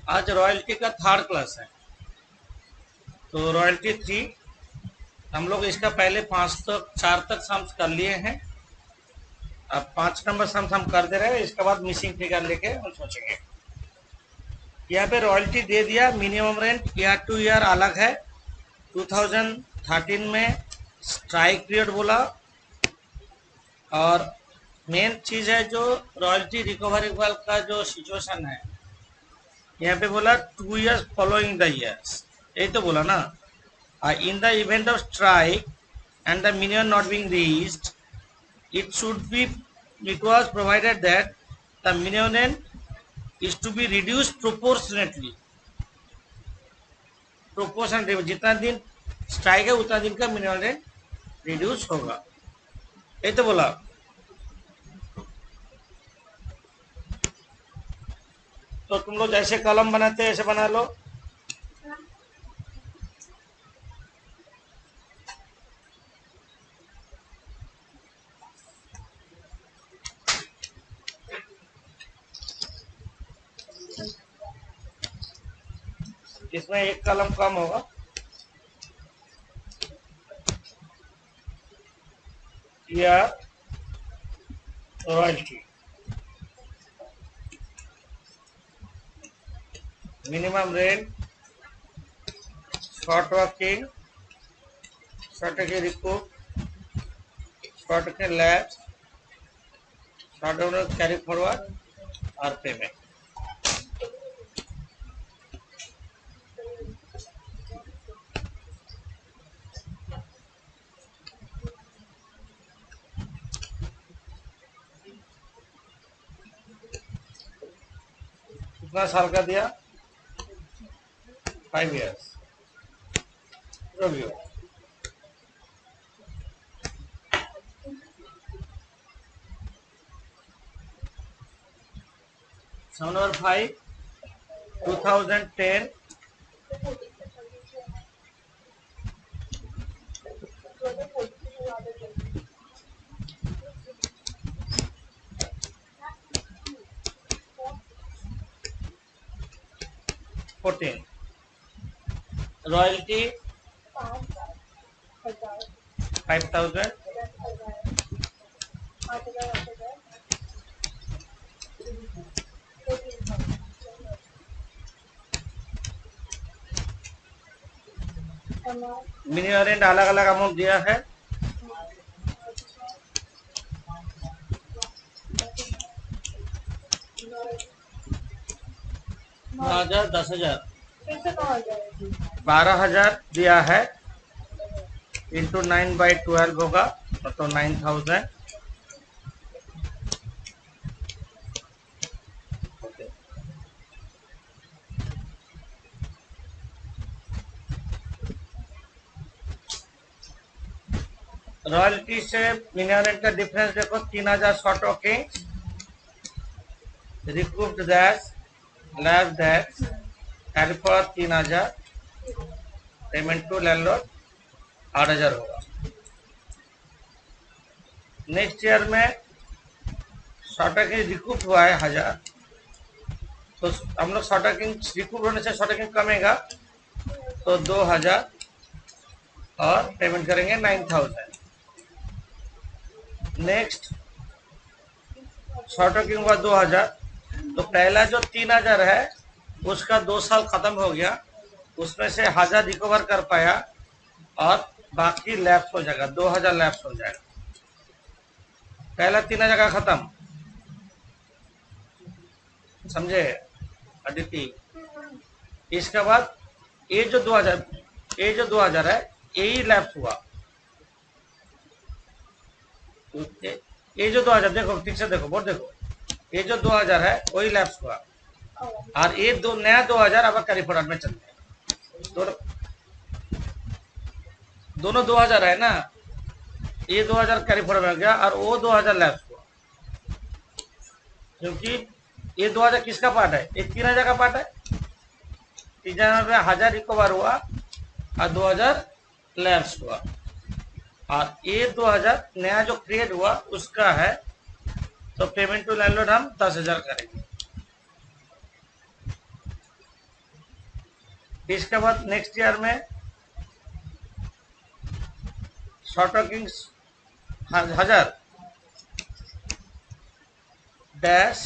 आज रॉयल्टी का third class है। तो रॉयल्टी 3 हम लोग इसका पहले 5 तक 4 तक सम्स कर लिए हैं। अब 5 नंबर सम्स हम कर दे रहे हैं। इसके बाद मिसिंग फिगर लेके हम सोचेंगे। यहाँ पे रॉयल्टी दे दिया। Minimum rent year two year अलग है। 2013 में स्ट्राइक पीरियड बोला, और मेन चीज है जो रॉयल्टी रिकवरी का जो सिचुएशन है, यहाँ पे बोला 2 years फॉलोइंग द ईयर्स, यही तो बोला ना। In the event of strike and the minimum not being reached, it should be, it was provided that the minimum rent is to be reduced proportionately. proportionately जितना दिन strike है उतना दिन का मिनिमम रेंट रिड्यूस होगा, ये तो बोला। तो तुम लोग जैसे कॉलम बनाते हैं ऐसे बना लो। इसमें एक कॉलम कम होगा। या royalty minimum rent, short working, short के रिकूप, शॉर्ट के लैब्स, शॉर्ट कैरी फॉरवर्ड और पेमेंट। कितना साल का दिया? 5 years। Review 7/5 2010 14 royalty 5,000 minimum rent अलग अलग अमाउंट दिया है। 9,000 10,000 12,000 दिया है। इंटू 9/12 होगा तो 9,000। रॉयल्टी से मिनिमम रेंट का डिफरेंस देखो। 3,000 short working, recouped dash, lab dash, carry for 3,000, payment to landlord 8,000 होगा। नेक्स्ट ईयर में शॉर्ट वर्किंग रिकूप हुआ है 1,000, तो हम लोग शॉर्ट वर्किंग रिकूप होने से शॉर्ट वर्किंग कमेगा तो 2,000 और पेमेंट करेंगे 9,000। नेक्स्ट शॉर्ट वर्किंग हुआ 2,000, तो पहला जो 3,000 है उसका 2 साल खत्म हो गया, उसमें से 1,000 रिकवर कर पाया और बाकी लैप्स हो जाएगा, 2,000 लैप्स हो जाएगा। पहला 3,000 का खत्म, समझे अदिति? इसके बाद ये जो 2,000 है यही लैप्स हुआ। ये जो 2,000 देखो, ठीक से देखो, बहुत देखो, ये जो 2,000 है वही लैप्स हुआ, और ये नया 2,000 अब कैरी फॉरवर्ड में चलते हैं। दोनों 2,000 है ना, ये 2,000 कैरी फॉरवर्ड में गया और वो 2,000 लैप्स हुआ, क्योंकि ये 2,000 किसका पार्ट है? ये 3,000 का पार्ट है। 3,000 में 1,000 रिकवर हुआ और 2,000 लैप्स हुआ, और ये 2,000 नया जो क्रिएट हुआ उसका है। तो पेमेंट टू लैंडलॉर्ड हम 10,000 करेंगे। इसके बाद नेक्स्ट ईयर में शॉर्ट वर्किंग्स 1000 डैश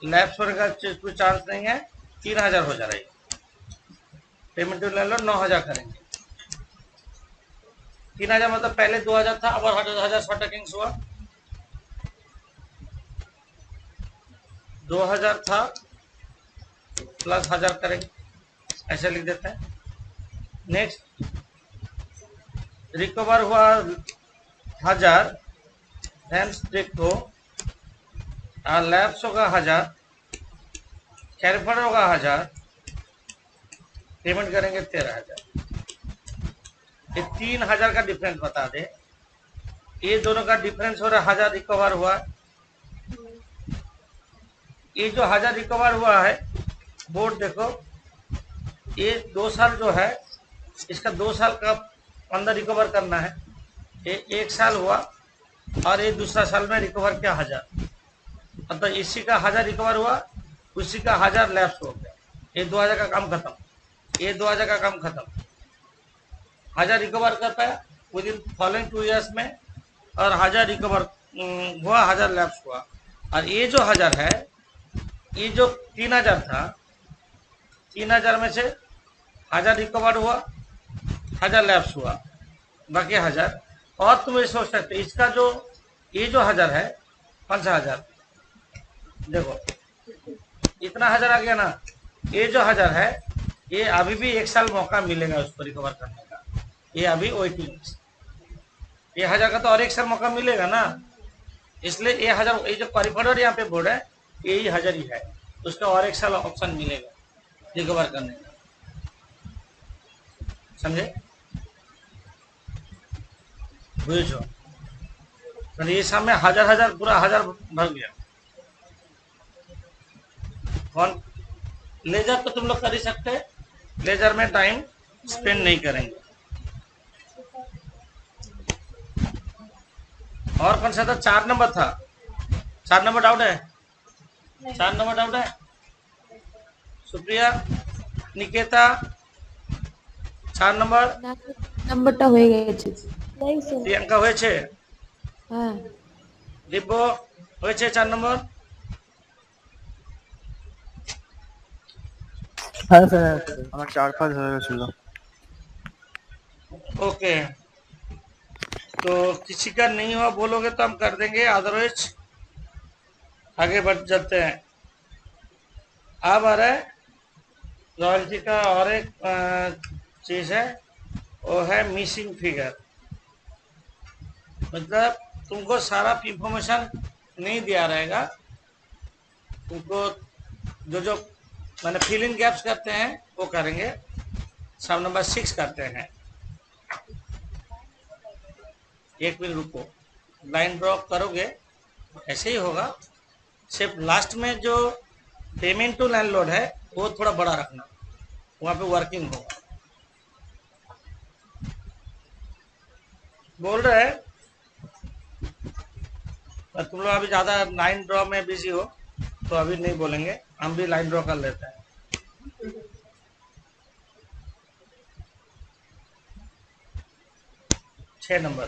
लैप्स होने का कोई चांस नहीं है, 3000 हो जा रही है। पेमेंट ले लो 9000 करेंगे। 3000 मतलब पहले 2000 था, अब 1000 शॉर्ट वर्किंग्स हुआ। 2000 था प्लस 1000 करेंगे, ऐसे लिख देते हैं। नेक्स्ट रिकवर हुआ 1000, हेंस देखो लैप्स होगा 1000, कैरिफर होगा 1000, पेमेंट करेंगे 13000। ये 3000 का डिफरेंस बता दे। ये दोनों का डिफरेंस हो रहा है 1000 रिकवर हुआ। ये जो 1000 रिकवर हुआ है, बोर्ड देखो, ये 2 साल जो है इसका 2 साल का अंदर रिकवर करना है। ये 1 साल हुआ और ये दूसरा साल में रिकवर किया 1000, मतलब इसी का 1000 रिकवर हुआ, उसी का 1000 लैप्स हो गया। ये 2000 का काम खत्म, ये 2000 का काम खत्म। 1000 रिकवर कर पाया विद इन फॉलोइंग 2 ईयर्स में, और 1000 रिकवर हुआ, 1000 लैप्स हुआ। और ये जो 1000 है, ये जो 3000 था, 3000 में से 1000 रिकवर हुआ, 1000 लैप्स हुआ, बाकी 1000। और तुम ये सोच सकते इसका जो ये जो 1000 है, 5000 देखो इतना 1000 आ गया ना। ये जो 1000 है, ये अभी भी 1 साल मौका मिलेगा उसको रिकवर करने का। ये अभी वेटिंग, ये 1000 का तो और 1 साल मौका मिलेगा ना, इसलिए ये 1000, ये जो कॉरिडोर यहाँ पे बोर्ड है, यही 1000 ही है, उसका और 1 साल ऑप्शन मिलेगा रिकवर करने का। समझे? बुझो तो ये सामने 1000 पूरा 1000 भर गया। कौन लेजर तो तुम लोग कर ही सकते हैं, लेजर में टाइम स्पेंड नहीं करेंगे। और कौन सा था? 4 नंबर था। 4 नंबर डाउट है? 4 नंबर डाउट है? सुप्रिया, निकेता, 4 नंबर নাম্বারটা হয়ে গেছে। প্রিয়াঙ্কা হয়েছে? হ্যাঁ। দিব্য হয়েছে 4 নম্বর? हाँ सर, আমার 4-5 হয়ে গেছিল। ओके, तो किसी का नहीं हुआ बोलोगे तो हम कर देंगे, अदरवाइज आगे बढ़ जाते हैं। अब आ रहा है रॉयल्टी का और एक चीज है, वो है मिसिंग फिगर। मतलब तुमको सारा इंफॉर्मेशन नहीं दिया रहेगा, तुमको जो जो मैंने फिल इन गैप्स करते हैं वो करेंगे। सब नंबर 6 करते हैं। 1 मिनट रुको, लाइन ड्रॉ करोगे ऐसे ही होगा, सिर्फ लास्ट में जो पेमेंट टू लैंडलॉर्ड है वो थोड़ा बड़ा रखना, वहाँ पे वर्किंग होगा। बोल रहे हैं तुम लोग अभी ज़्यादा लाइन ड्रॉ में बिजी हो तो अभी नहीं बोलेंगे, हम भी लाइन ड्रॉ कर लेते हैं। छह नंबर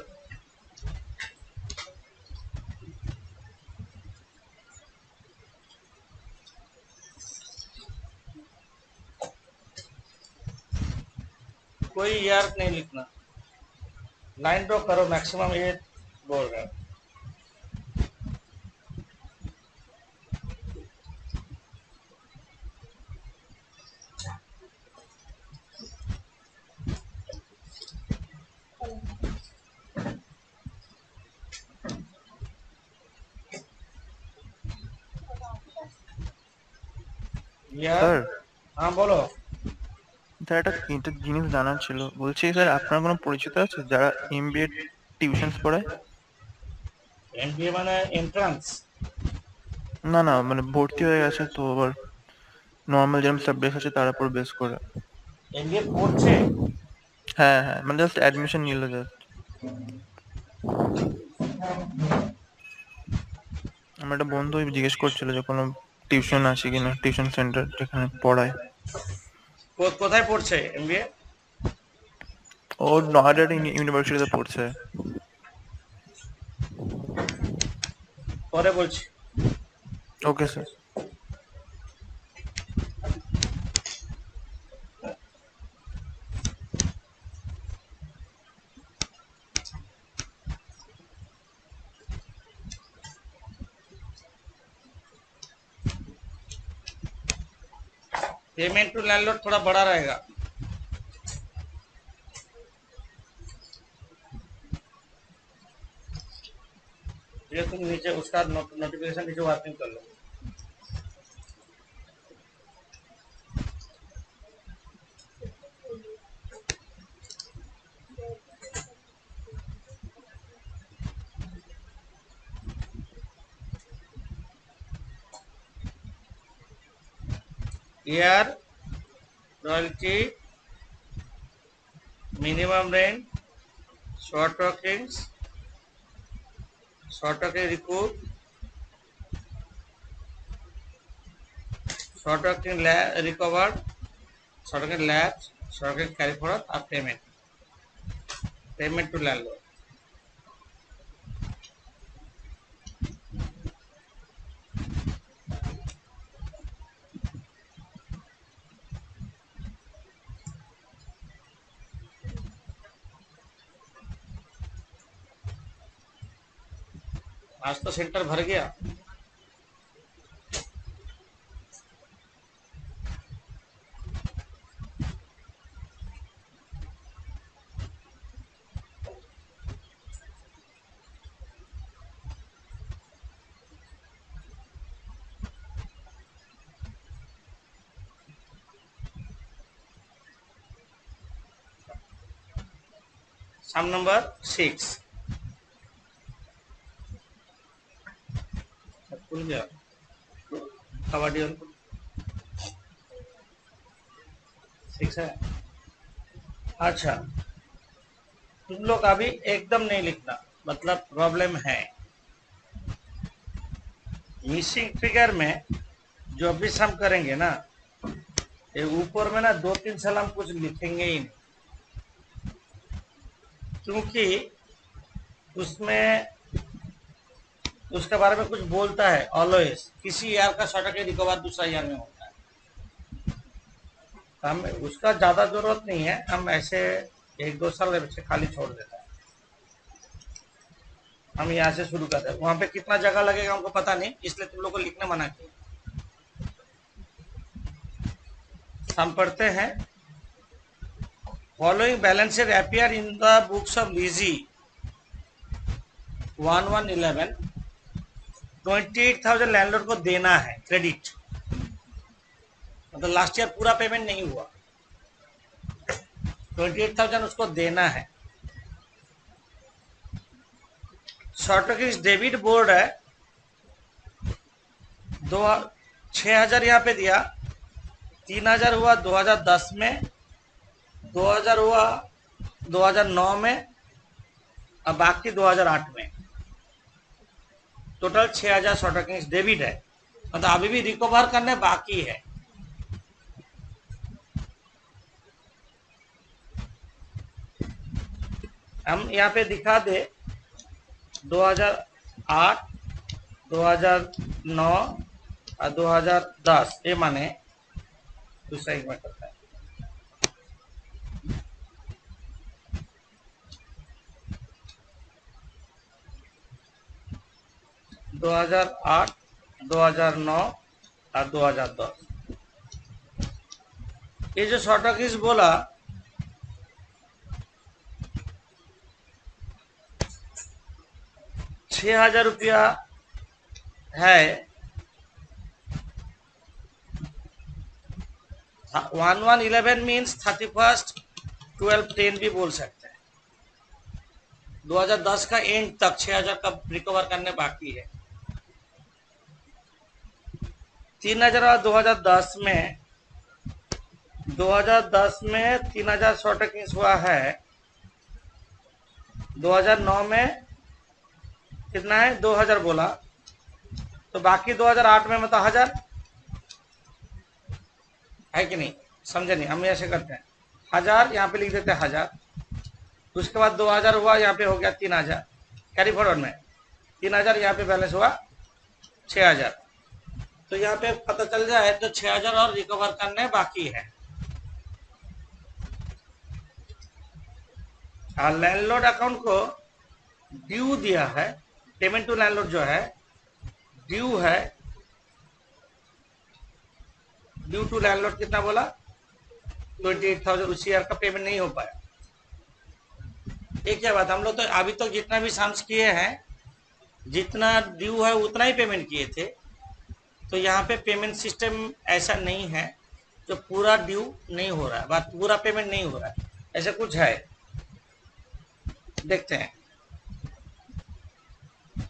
कोई ईयर नहीं लिखना, लाइन ड्रॉ करो, मैक्सिमम ये बोल रहे हैं। স্যার, हाँ बोलो। স্যার একটা জিনিস জানার ছিল। বলছি স্যার, আপনার কোনো পরিচিত আছে যারা এমবিএ টিউশনস পড়ায়? एमबीए माने एंट्रेंस? না না, মানে ভর্তি হয়ে গেছে তো আবার নর্মাল যেরকম সাবজেক্ট আছে তার উপর বেস করে। एमबीए পড়ছে? হ্যাঁ হ্যাঁ, মানে জাস্ট অ্যাডমিশন নিল জাস্ট। আমার একটা বন্ধু জিজ্ঞেস করছিল যে কোনো টিউশন আছে কিনা, টিউশন সেন্টার যেখানে পড়ায়। কোথায় পড়ছে এমবিএ? ও নয়ডার ইউনিভার্সিটিতে পড়ছে। পরে বলছি। Okay sir. Payment to landlord थोड़ा बड़ा रहेगा। ये तुम नीचे उसका नोटिफिकेशन नीचे वर्किंग कर लो। Year royalty minimum rent short working recoup short working recovered short working lapse short working carry forward और पेमेंट टू लैंडलॉर्ड। आज तो सेंटर भर गया। सम नंबर 6 खुल गया। कबड्डी 6 है। अच्छा, तुम लोग अभी एकदम नहीं लिखना, मतलब प्रॉब्लम है। मिसिंग फिगर में जो भी सम करेंगे ना, ये ऊपर में ना 2-3 साल हम कुछ लिखेंगे ही नहीं, क्योंकि उसमें उसके बारे में कुछ बोलता है ऑलवेज। किसी ईयर का शॉर्ट के रिकवर दूसरा ईयर में होता है। हम उसका ज़्यादा जरूरत नहीं है, हम ऐसे 1-2 साल के बच्चे खाली छोड़ देते हैं। हम यहाँ से शुरू करते हैं। वहाँ पे कितना जगह लगेगा हमको पता नहीं, इसलिए तुम लोग को लिखने मना किया। हम पढ़ते हैं following balances appear in the books of lessee 1/1/11। 28,000 landlord को देना है क्रेडिट, मतलब लास्ट ईयर पूरा पेमेंट नहीं हुआ, 28,000 उसको देना है। शॉर्ट की डेबिट बोर्ड है 6,000 यहाँ पे दिया, 3,000 हुआ 2010 में, 2,000 हुआ 2009 में और बाकी 2008 में। टोटल 6,000 शॉर्ट डेबिट है, मतलब अभी भी रिकवर करने बाकी है। हम यहाँ पे दिखा दे 2008, 2009 और 2010, ये माने दूसरा एक में करता है। (2008, 2009 और 2010) ये जो शॉर्ट बोला, ₹6,000 है। 1/1/11 मीन्स 31/12/10 भी बोल सकते हैं। 2010 का एंड तक 6,000 का रिकवर करने बाकी है। 3,000 2010 में 3,000 शॉर्ट हुआ है। 2009 में कितना है, 2,000 बोला, तो बाकी 2008 में मतलब 1,000 है कि नहीं, समझे नहीं? हम ऐसे करते हैं 1000 यहाँ पे लिख देते हैं 1000, उसके बाद 2000 हुआ, यहाँ पे हो गया 3000 कैरी फॉरवर्ड में, 3000 यहाँ पे बैलेंस हुआ 6000। तो यहाँ पे पता चल जाए तो 6000 और रिकवर करने बाकी है। लैंडलॉर्ड अकाउंट को ड्यू दिया है, पेमेंट टू लैंडलॉर्ड जो है ड्यू है, ड्यू टू लैंडलॉर्ड कितना बोला 28,000, उसी ईयर का पेमेंट नहीं हो पाया। एक क्या बात, हम लोग तो अभी तक जितना भी सम्स किए हैं, जितना ड्यू है उतना ही पेमेंट किए थे। तो यहाँ पे पेमेंट सिस्टम ऐसा नहीं है जो पूरा ड्यू नहीं हो रहा है, बात पूरा पेमेंट नहीं हो रहा है, ऐसा कुछ है। देखते हैं,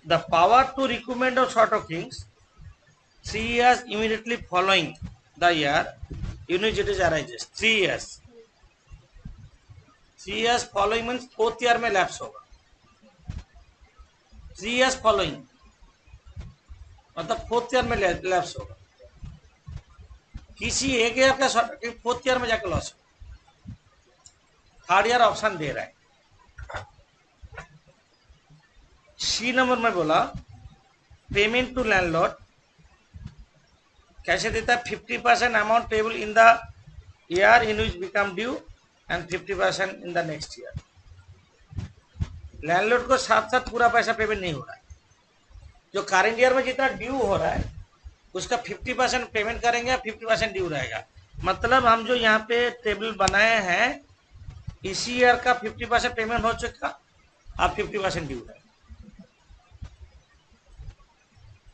the power to recommend of short of things 3 years immediately following the year in which it is arises। 3 years, 3 years following means 4th year में लैप्स होगा। 3 years following मतलब 4th year में लैप्स होगा। किसी एक ईयर का 4th year में जाकर लॉस हो, 3rd year ऑप्शन दे रहा है। सी नंबर में बोला पेमेंट टू लैंडलॉर्ड कैसे देता है, 50% amount payable in the year in which become due and 50% in the next year. Landlord को साथ साथ पूरा पैसा पेमेंट नहीं हो रहा है, जो करेंट ईयर में जितना ड्यू हो रहा है उसका 50% पेमेंट करेंगे, 50% ड्यू रहेगा। मतलब हम जो यहाँ पे टेबल बनाए हैं, इसी ईयर का 50% पेमेंट हो चुका, अब 50% ड्यू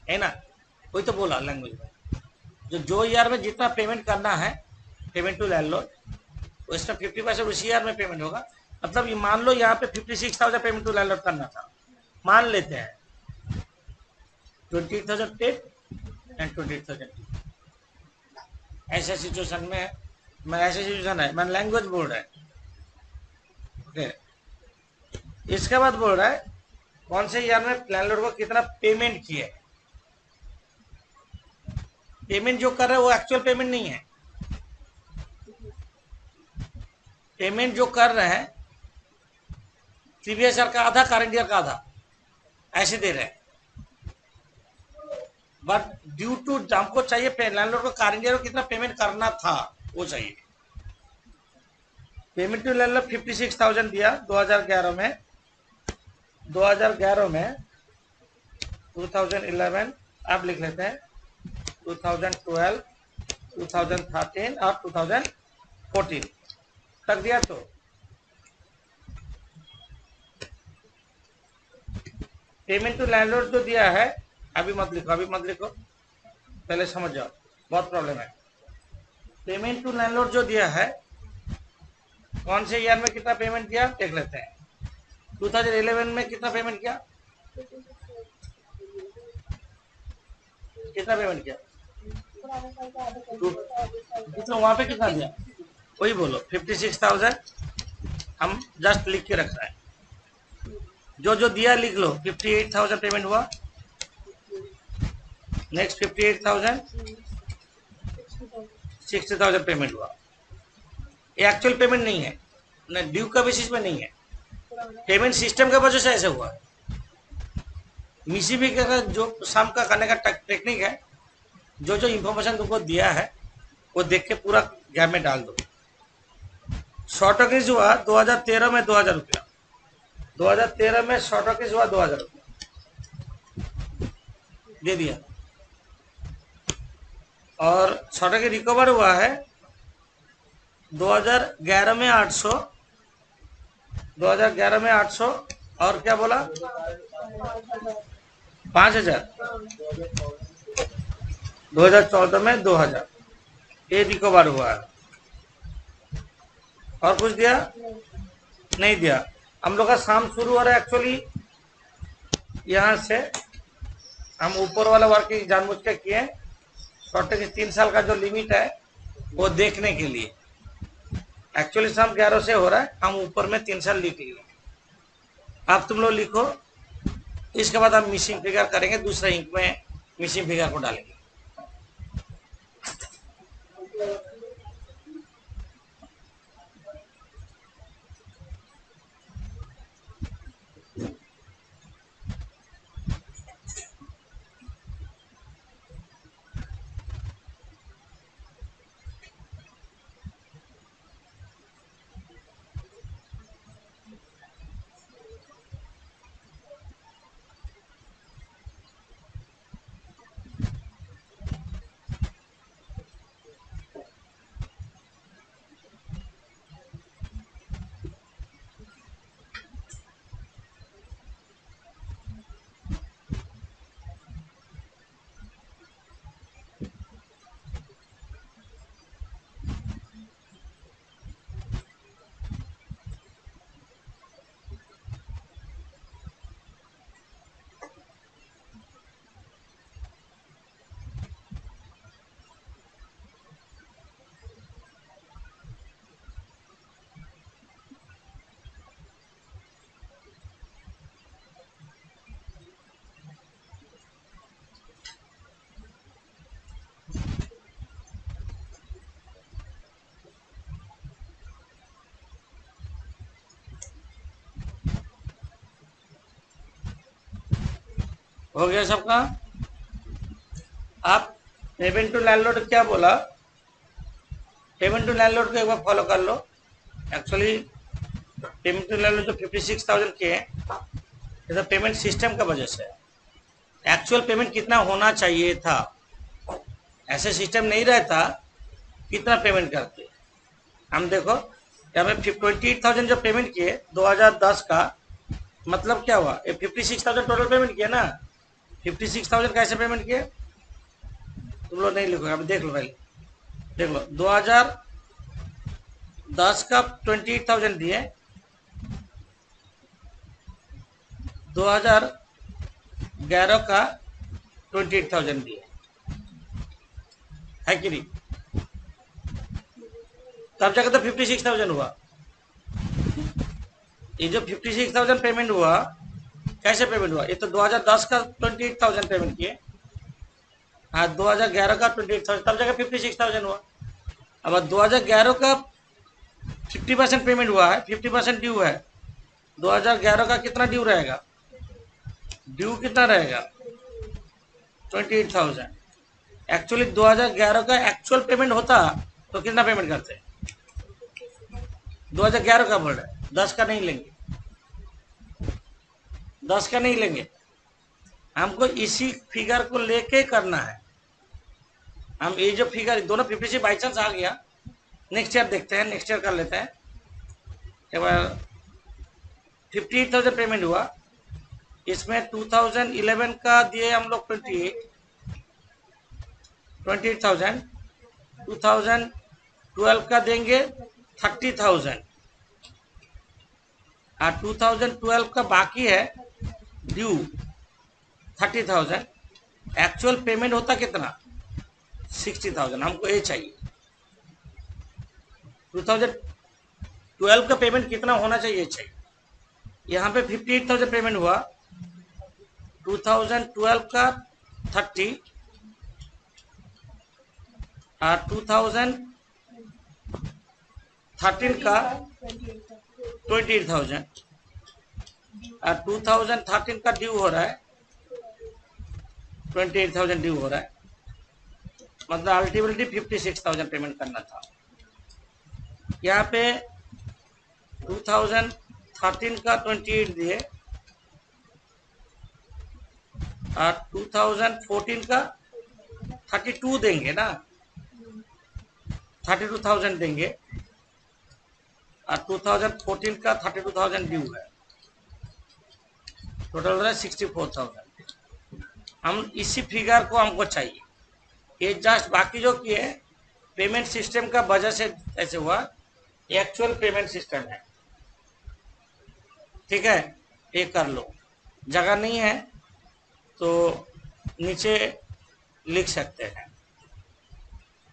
है ना, वही तो बोला लैंग्वेज में। जो ईयर में जितना पेमेंट करना है, पेमेंट टू लैंडलॉर्ड, उसका 50% उसी ईयर में पेमेंट होगा। मतलब ये मान लो यहाँ पे 56,000 पेमेंट टू लैंडलॉर्ड करना था, मान लेते हैं 28,000 पेड एंड 28,000 ऐसा सिचुएशन में, मैं ऐसे सिचुएशन है, मैं लैंग्वेज बोल रहा है। ओके, इसके बाद बोल रहा है कौन से ईयर में लैंडलॉर्ड को कितना पेमेंट किया है। पेमेंट जो कर रहे हैं वो एक्चुअल पेमेंट नहीं है, पेमेंट जो कर रहे हैं प्रीवियस ईयर का आधा, करेंट ईयर का आधा, ऐसे दे रहे हैं। बट ड्यू टू हमको चाहिए लैंडलॉर्ड को करेंट ईयर को कितना पेमेंट करना था वो चाहिए। पेमेंट टू लैंडलॉर्ड 56,000 दिया 2011 में, 2011 में 2011 अब लिख लेते हैं 2012, 2013 और 2014 तक दिया। तो पेमेंट टू लैंडलॉर्ड जो दिया है, अभी मत लिखो, पहले समझ जाओ, बहुत प्रॉब्लम है। पेमेंट टू लैंडलॉर्ड जो दिया है, कौन से ईयर में कितना पेमेंट किया देख लेते हैं। 2011 में कितना पेमेंट किया, कितना पेमेंट किया, तो वहां पे कितना दिया वही बोलो, 56,000 हम जस्ट लिख के रख रहे हैं। जो जो दिया लिख लो, 58,000 पेमेंट हुआ, नेक्स्ट 58,000, 60,000 पेमेंट हुआ। ये एक्चुअल पेमेंट नहीं है, न ड्यू का बेसिस में नहीं है, पेमेंट सिस्टम के वजह से ऐसे हुआ। मिसी भी का जो सम का करने का टेक्निक है, जो जो इंफॉर्मेशन तुमको दिया है वो देख के पूरा गैप में डाल दो। शॉर्ट ऑकेज हुआ 2013 में 2,000 रुपया, 2013 में शॉर्ट ऑकेज हुआ 2,000 रुपया दे दिया, और शॉर्ट ऑकेज रिकवर हुआ है 2011 में 800, 2011 में 800, और क्या बोला 5,000, 2014 में 2,000, ये रिकवर हुआ है। और कुछ दिया नहीं दिया। हम लोग का शाम शुरू हो रहा है एक्चुअली यहाँ से, हम ऊपर वाला वर्किंग जानबूझ के किए, शॉर्टेज 3 साल का जो लिमिट है वो देखने के लिए। एक्चुअली शाम 11 से हो रहा है, हम ऊपर में 3 साल लिख लिए। आप तुम लोग लिखो, इसके बाद हम मिसिंग फिगर करेंगे, दूसरे इंक में मिसिंग फिगर को डालेंगे। हो गया सबका? आप पेमेंट टू लैंडलॉर्ड क्या बोला? पेमेंट टू लैंडलॉर्ड को एक बार फॉलो कर लो। एक्चुअली पेमेंट टू लैंडलॉर्ड जो 56,000 के हैं, ये तो पेमेंट सिस्टम का वजह से है। एक्चुअल पेमेंट कितना होना चाहिए था, ऐसे सिस्टम नहीं रहता कितना पेमेंट करते। हम देखो यहाँ पे 28,000 जो पेमेंट किए 2010 का, मतलब क्या हुआ, ये 56,000 टोटल पेमेंट किया ना। 56,000 कैसे पेमेंट किए, तुम लोग नहीं लिखो, अभी देख लो पहले, देख लो 2010 का 28,000 दिए, 2011 का 28,000 दिए, है कि नहीं? तब जाकर तो 56,000 हुआ। ये जो 56,000 पेमेंट हुआ, कैसे पेमेंट हुआ, ये तो 2010 का 28,000 पेमेंट किए, हाँ 2011 का 28,000, तब जाकर 56,000 हुआ। अब 2011 का 50% पेमेंट हुआ है, 50% ड्यू है। 2011 का कितना ड्यू रहेगा, ड्यू कितना रहेगा 28,000। एक्चुअली 2011 का एक्चुअल पेमेंट होता तो कितना पेमेंट करते, 2011 का बोल रहे, 10 का नहीं लेंगे, 10 का नहीं लेंगे, हमको इसी फिगर को लेके करना है। हम ये जो फिगर दोनों 50 से बाई चांस आ गया, नेक्स्ट ईयर देखते हैं, नेक्स्ट ईयर कर लेते हैं एक बार। 58,000 पेमेंट हुआ, इसमें 2011 का दिए हम लोग 28,000, 2012 का देंगे 30,000, और 2012 का बाकी है ड्यू 30,000। एक्चुअल पेमेंट होता कितना 60,000, हमको ये चाहिए। 2012 का पेमेंट कितना होना चाहिए चाहिए। यहाँ पे 58,000 पेमेंट हुआ, 2012 का 30 और 2013 का 28,000 और 2013 का ड्यू हो रहा है 28,000 ड्यू हो रहा है, मतलब अल्टीमेटली 56,000 पेमेंट करना था। यहाँ पे 2013 का 28 दिए और 2014 का 32 देंगे ना, 32,000 देंगे, और 2014 का 32,000 ड्यू है, टोटल हो रहा है 64,000। हम इसी फिगर को हमको चाहिए। ये जस्ट बाकी जो किए पेमेंट सिस्टम का वजह से ऐसे हुआ, एक्चुअल पेमेंट सिस्टम है, ठीक है। ये कर लो, जगह नहीं है तो नीचे लिख सकते हैं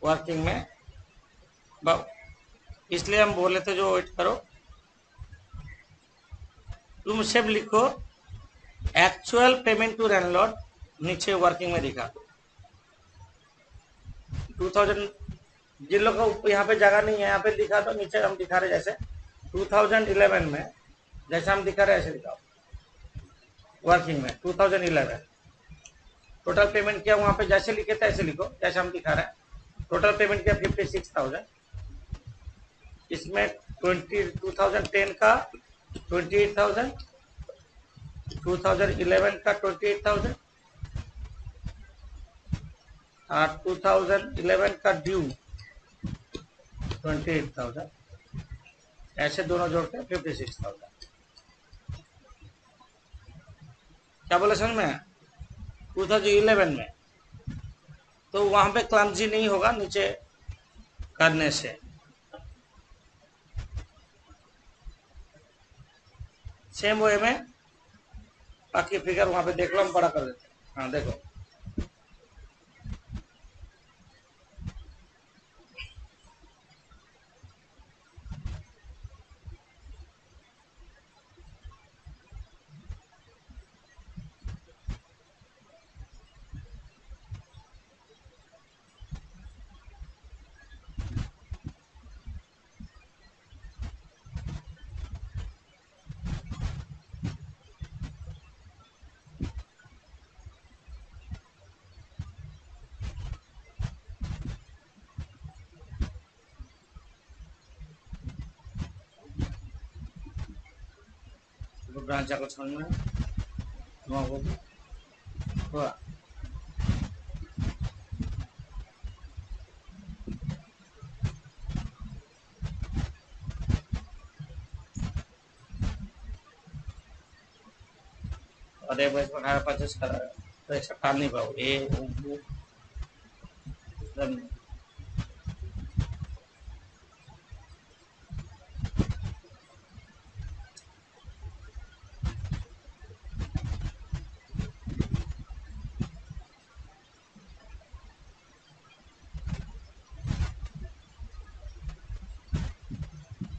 वर्किंग में, इसलिए हम बोले थे जो वेट करो, तुम सब लिखो एक्चुअल पेमेंट टू लैंडलॉर्ड, नीचे वर्किंग में दिखा 2000, जिन लोगों को यहाँ पे जगह नहीं है यहाँ पे दिखा दो, नीचे हम दिखा रहे जैसे 2011 में जैसे हम दिखा रहे ऐसे दिखाओ वर्किंग में। 2011 टोटल पेमेंट किया, वहाँ पे जैसे लिखे थे ऐसे लिखो, जैसे हम दिखा रहे हैं। टोटल पेमेंट किया 56,000, इसमें 2010 का 28,000, 2011 का 28,000 और 2011 का ड्यू 28,000, ऐसे दोनों जोड़ के 56,000। क्या बोले समझ में? 2011 में तो वहां पे क्लमजी नहीं होगा नीचे करने से। सेम वे में बाकी फिगर वहां पे देख लो, हम बड़ा कर देते हैं। हाँ देखो, ब्रांच को समझ में हुआ। और एक बार 18-25 करा तो 158 नहीं पाओ ये वो एकदम।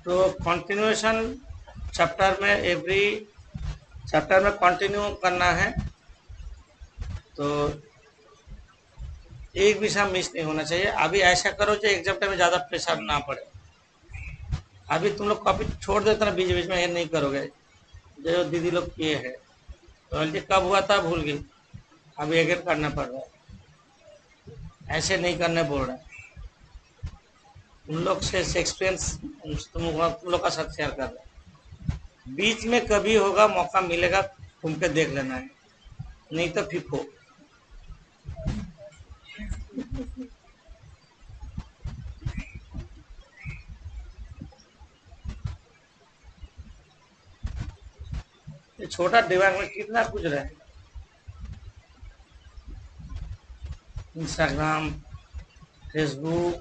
तो कंटिन्यूएशन चैप्टर में एवरी चैप्टर में कंटिन्यू करना है, तो एक भी सब मिस नहीं होना चाहिए। अभी ऐसा करो जो एग्जाम टाइम में ज़्यादा प्रेशर ना पड़े। अभी तुम लोग कॉपी छोड़ देते ना बीच बीच में, ये नहीं करोगे जो दीदी लोग किए हैं। तो कब हुआ था भूल गई, अभी अगेन करना पड़ रहा है। ऐसे नहीं करने बोल रहे, उन लोग से एक्सपीरियंस तुम लोग का साथ शेयर कर रहे। बीच में कभी होगा मौका मिलेगा घूम के देख लेना है, नहीं तो फीको। ये छोटा दिमाग में कितना कुछ रहे। इंस्टाग्राम, फेसबुक,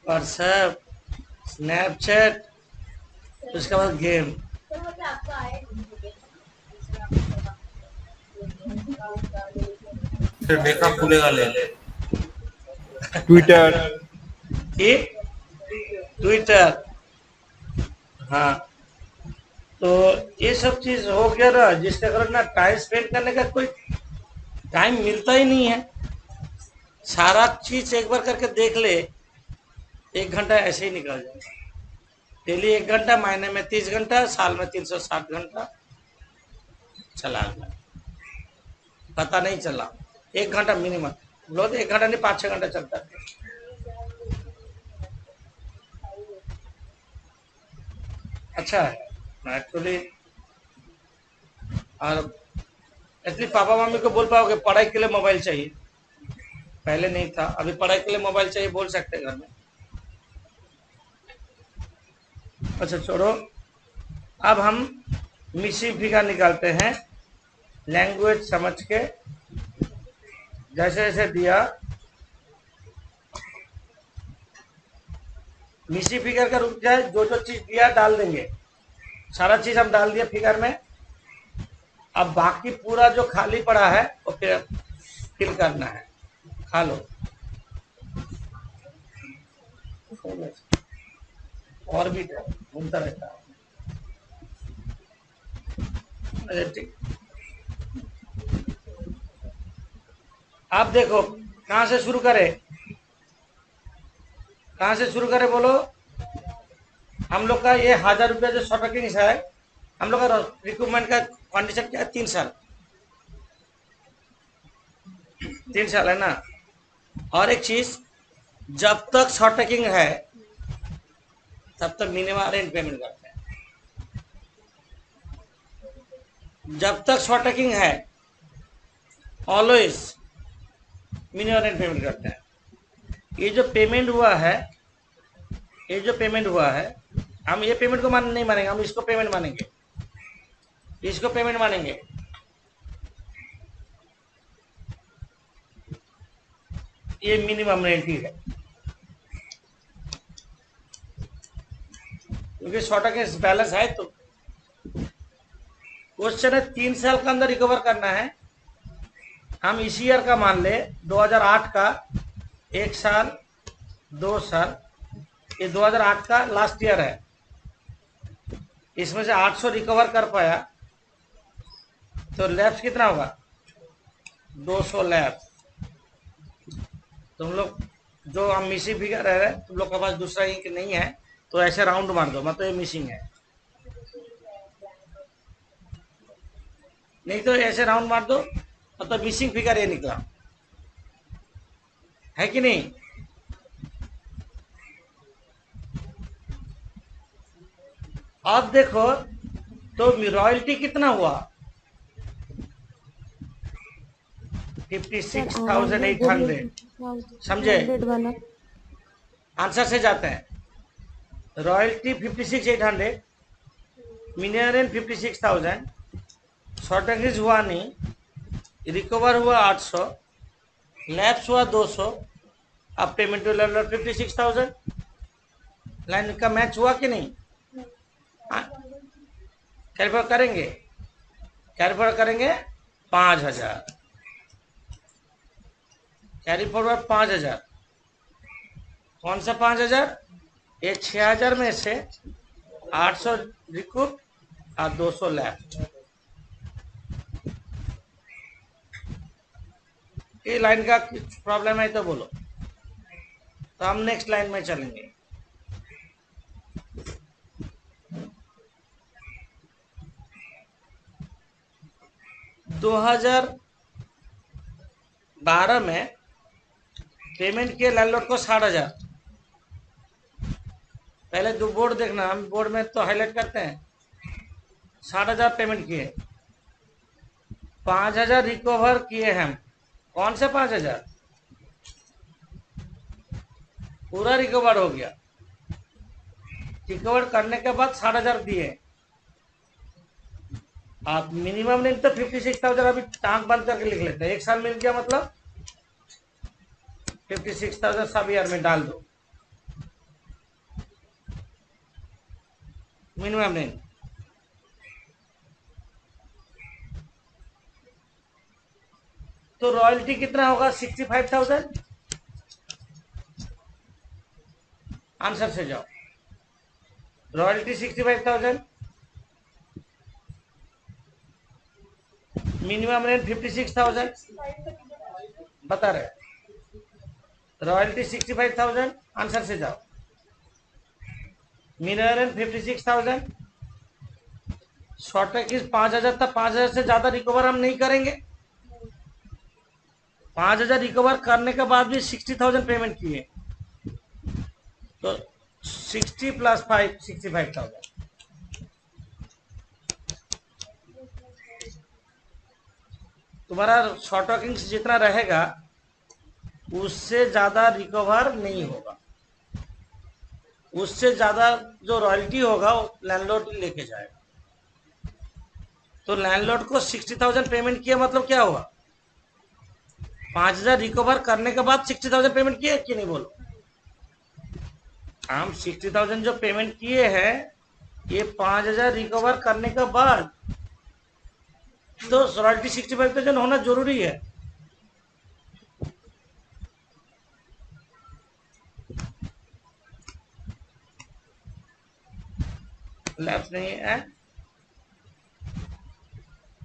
व्हाट्सएप, स्नैपचैट, उसके बाद गेम। फिर मेकअप खुलेगा ले ले ट्विटर। कि ट्विटर। हाँ, तो ये सब चीज हो गया ना, जिसके कारण ना टाइम स्पेंड करने का कोई टाइम मिलता ही नहीं है। सारा चीज एक बार करके देख ले, 1 घंटा ऐसे ही निकल जाए। डेली 1 घंटा, महीने में 30 घंटा, साल में 360 घंटा चला गया, पता नहीं चला। 1 घंटा मिनिमम, लोग 1 घंटा नहीं 5-6 घंटा चलता है। अच्छा है एक्चुअली। और एक्चुअली पापा मम्मी को बोल पाओगे पढ़ाई के लिए मोबाइल चाहिए, पहले नहीं था, अभी पढ़ाई के लिए मोबाइल चाहिए बोल सकते हैं घर में। अच्छा छोड़ो, अब हम मिसी फिगर निकालते हैं लैंग्वेज समझ के। जैसे जैसे दिया मिसी फिगर का रुक जाए, जो जो चीज दिया डाल देंगे, सारा चीज हम डाल दिया फिगर में। अब बाकी पूरा जो खाली पड़ा है वो फिर फिल करना है। खा लो और भी घूमता रहता है। अच्छा ठीक, आप देखो कहाँ से शुरू करें, कहाँ से शुरू करें बोलो। हम लोग का ये 1000 रुपया जो शॉर्ट वर्किंग है, हम लोग का रिक्रूटमेंट का कंडीशन क्या है, 3 साल। 3 साल है ना। और एक चीज, जब तक शॉर्ट वर्किंग है तब तक मिनिमम रेंट पेमेंट करते हैं। जब तक शॉर्ट वर्किंग है ऑलवेज मिनिमम रेंट पेमेंट करते हैं। ये जो पेमेंट हुआ है, ये जो पेमेंट हुआ है, हम ये पेमेंट को नहीं मानेंगे, हम इसको पेमेंट मानेंगे, इसको पेमेंट मानेंगे। ये मिनिमम रेंट ही है, क्योंकि शॉर्ट वर्किंग बैलेंस है। तो क्वेश्चन है 3 साल के अंदर रिकवर करना है। हम इसी ईयर का मान ले, 2008 का 1 साल 2 साल, ये 2008 का लास्ट ईयर है। इसमें से 800 रिकवर कर पाया तो लैप्स कितना होगा, 200 लैप्स। तुम लोग जो हम मिसिंग फिगर रह रहे, तुम लोग के पास दूसरा इंक नहीं है तो ऐसे राउंड मार दो, मतलब ये मिसिंग है, नहीं तो ऐसे राउंड मार दो, मतलब मिसिंग फिगर ये निकला है कि नहीं। अब देखो तो रॉयल्टी कितना हुआ? सर आप बोलिए 56,800। समझे? 100 वाला। आंसर से जाते हैं। रॉयल्टी 56,800, मिनियर 56,000, शॉर्टेज हुआ नहीं, रिकवर हुआ 800, लैप्स हुआ 200, अब पेमेंट टू लैंडलॉर्ड 56,000। लाइन का मैच हुआ कि नहीं? कैलकुलेट करेंगे, कैलकुलेट करेंगे 5,000, कैरी फॉरवर्ड 5,000। कौन सा 5,000? ये 6,000 में से 800 रिकूप और 200 लैप। ये लाइन का प्रॉब्लम है तो बोलो, तो हम नेक्स्ट लाइन में चलेंगे। दो 2012 में पेमेंट किए लैंडलॉर्ड को 60,000। पहले दो बोर्ड देखना, हम बोर्ड में तो हाईलाइट करते हैं। 60,000 पेमेंट किए, 5,000 रिकवर किए हम। कौन से 5,000? पूरा रिकवर हो गया। रिकवर करने के बाद 60,000 दिए। आप मिनिमम नहीं तो 56,000 अभी टांग बंद करके लिख लेते हैं। एक साल मिल गया मतलब 56,000 सब ईयर में डाल दो, मिनिमम नहीं। तो रॉयल्टी कितना होगा? 65,000। आंसर से जाओ। Royalty 65,000, minimum rent 56,000। बता रहे रॉयल्टी 65,000। आंसर से जाओ। मिनिमम रेंट 56,000, शॉर्ट की 5,000 था। 5,000 से ज्यादा रिकवर हम नहीं करेंगे। 5,000 रिकवर करने के बाद भी 60,000 पेमेंट किए, तो 60 प्लस 5 65,000। तुम्हारा शॉर्ट वर्किंग जितना रहेगा उससे ज्यादा रिकवर नहीं होगा। उससे ज्यादा जो रॉयल्टी होगा वो लैंडलॉर्ड लेके जाएगा। तो लैंडलॉर्ड को 60,000 पेमेंट किया मतलब क्या हुआ? 5,000 रिकवर करने के बाद 60,000 पेमेंट किए कि नहीं बोलो? हम 60,000 जो पेमेंट किए हैं ये 5,000 रिकवर करने के बाद, तो रॉयल्टी 65,000 होना जरूरी है। लैप्स नहीं है,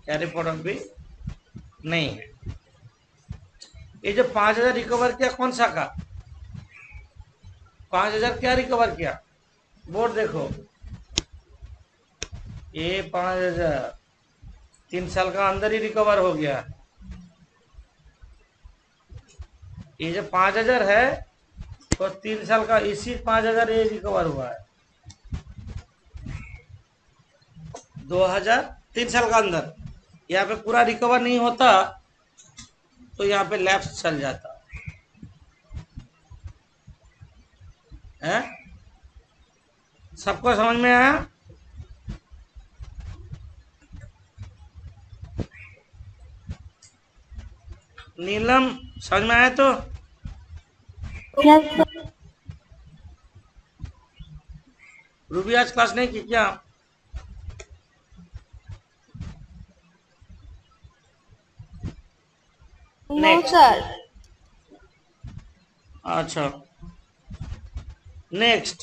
कैरी फॉरवर्ड भी नहीं है। ये जो 5,000 रिकवर किया कौन सा का? 5,000 क्या रिकवर किया? बोर्ड देखो, ये 5,000 3 साल का अंदर ही रिकवर हो गया। ये जो 5,000 है तो 3 साल का, इसी 5,000 ये रिकवर हुआ है 3 साल का अंदर। यहाँ पे पूरा रिकवर नहीं होता तो यहाँ पे लैप्स चल जाता है। सबको समझ में आया? नीलम समझ में आया? तो यस सर। रूबी आज क्लास नहीं की क्या? No next. सर। अच्छा নেক্সট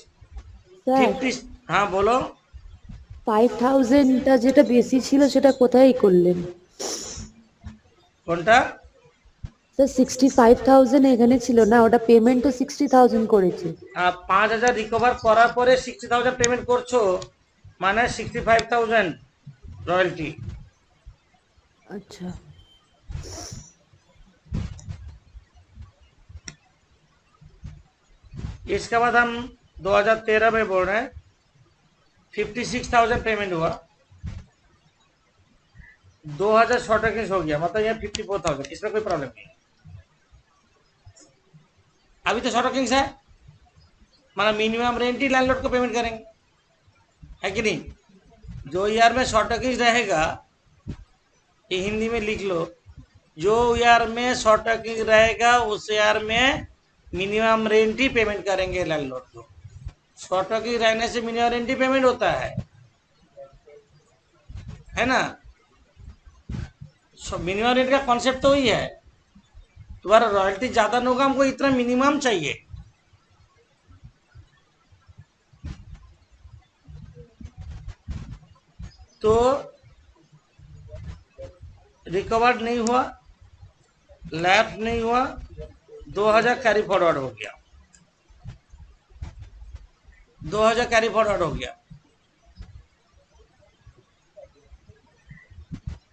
স্যার 50। হ্যাঁ বলো। 5000টা যেটা বেশি ছিল সেটা কোথায় করলেন? কোনটা? স্যার 65,000 এখানে ছিল না, ওটা পেমেন্টও 60,000 করেছে। 5,000 রিকভার করার পরে 60,000 পেমেন্ট করছো মানে 65,000 रॉयल्टी। আচ্ছা इसके बाद हम 2013 में बोल रहे हैं 56,000 पेमेंट हुआ। 2000 शॉर्ट अगेंस्ट हो गया, मतलब यहाँ 54,000, इसमें कोई प्रॉब्लम नहीं है। अभी तो शॉर्ट अगेंस्ट है, मतलब मिनिमम रेंट ही लैंडलॉर्ड को पेमेंट करेंगे, है कि नहीं। जो ईयर में शॉर्ट अगेंस्ट रहेगा, ये हिंदी में लिख लो, जो ईयर में शॉर्ट अगेंस्ट रहेगा उस ईयर में मिनिमम रेंट ही पेमेंट करेंगे लैंडलॉर्ड को। शॉर्ट अगेंस्ट रहने से मिनिमम रेंट ही पेमेंट होता है ना। मिनिमम रेंट का कॉन्सेप्ट तो वही है, तुम्हारा रॉयल्टी ज्यादा ना होगा, हमको इतना मिनिमम चाहिए। तो रिकवर्ड नहीं हुआ, लैप नहीं हुआ, 2000 कैरी फॉरवर्ड हो गया, 2000 कैरी फॉरवर्ड हो गया,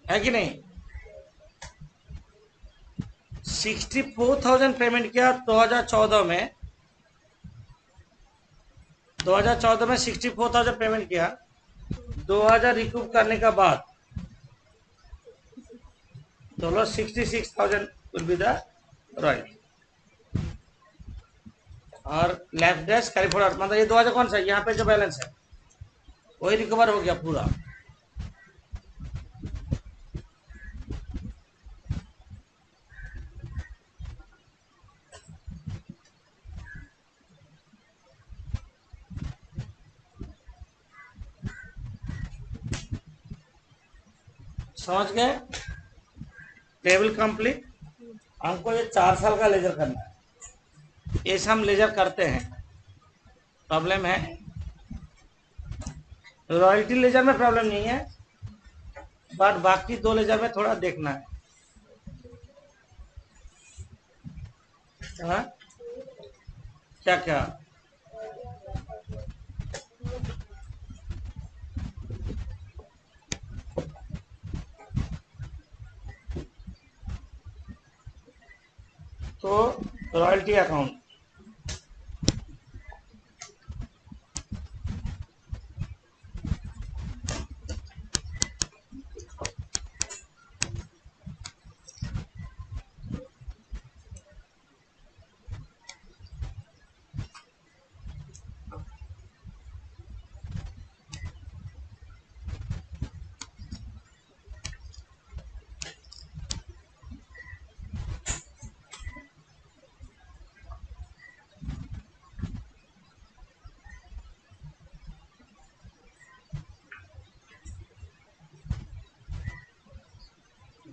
है कि नहीं। 64,000 पेमेंट किया 2014 में, 2014 में 64,000 पेमेंट किया, 2000 रिकूप करने का बाद चलो 66,000 विल बी द रॉयल्टी। और लेफ्ट डैश कैरी फॉरवर्ड, मतलब ये 2000 कौन सा है, यहाँ पे जो बैलेंस है वही रिकवर हो गया पूरा। समझ गए, टेबल कंप्लीट। हमको ये 4 साल का लेजर करना है, ये हम लेजर करते हैं, प्रॉब्लम है। रॉयल्टी लेजर में प्रॉब्लम नहीं है, बट बाकी 2 लेजर में थोड़ा देखना है। हाँ? क्या क्या तो रॉयल्टी अकाउंट,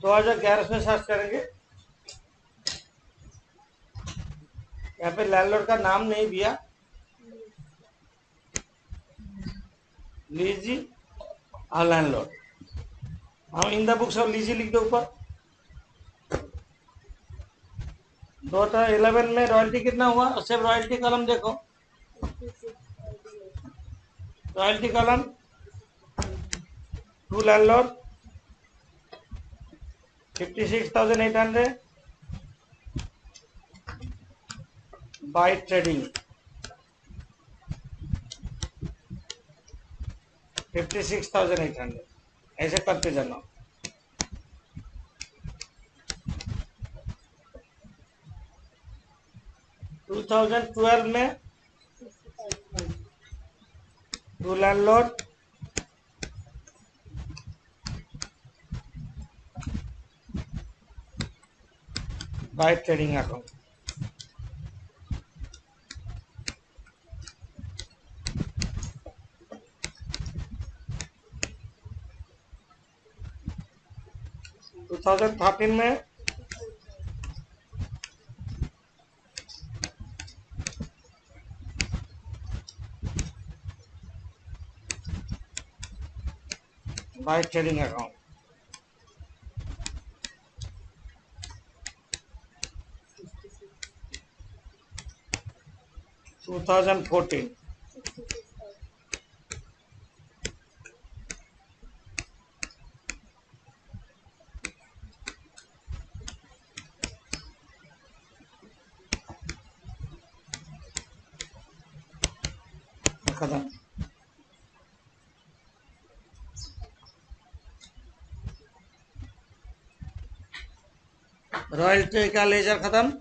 दो 2011 में सर्च करेंगे। यहाँ पे लैंडलॉर्ड का नाम नहीं दिया, लीजी और लैंडलॉर्ड, हम इन द बुक्स और लीजी लिख दो ऊपर। 2011 में रॉयल्टी कितना हुआ, सिर्फ रॉयल्टी कॉलम देखो, royalty column to landlord 56,800 by trading 56,800, ऐसे करते जाना। टू 2012 में to landlord by trading account, to 2013 में बाय ट्रेडिंग अकाउंट, 2014 खत्म। रॉयल्टी का लेजर खत्म।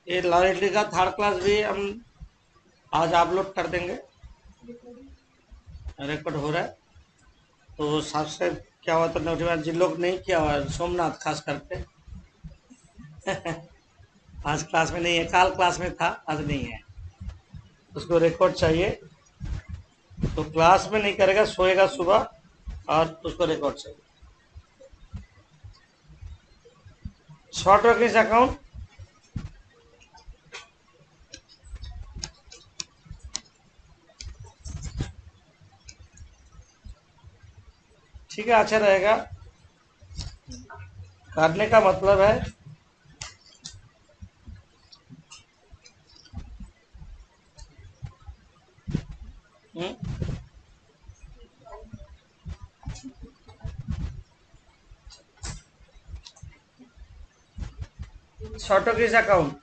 ये रॉयल्टी का थर्ड क्लास भी हम आज अपलोड कर देंगे, रिकॉर्ड हो रहा है। तो सबसे क्या हुआ तो नोटिफिकेशन जिन लोग नहीं किया हुआ है, सोमनाथ खास करके आज क्लास में नहीं है, कल क्लास में था, आज नहीं है। उसको रिकॉर्ड चाहिए, तो क्लास में नहीं करेगा, सोएगा सुबह और उसको रिकॉर्ड चाहिए। शॉर्ट वर्किंग अकाउंट ठीक है, अच्छा रहेगा। करने का मतलब है शॉर्ट वर्किंग अकाउंट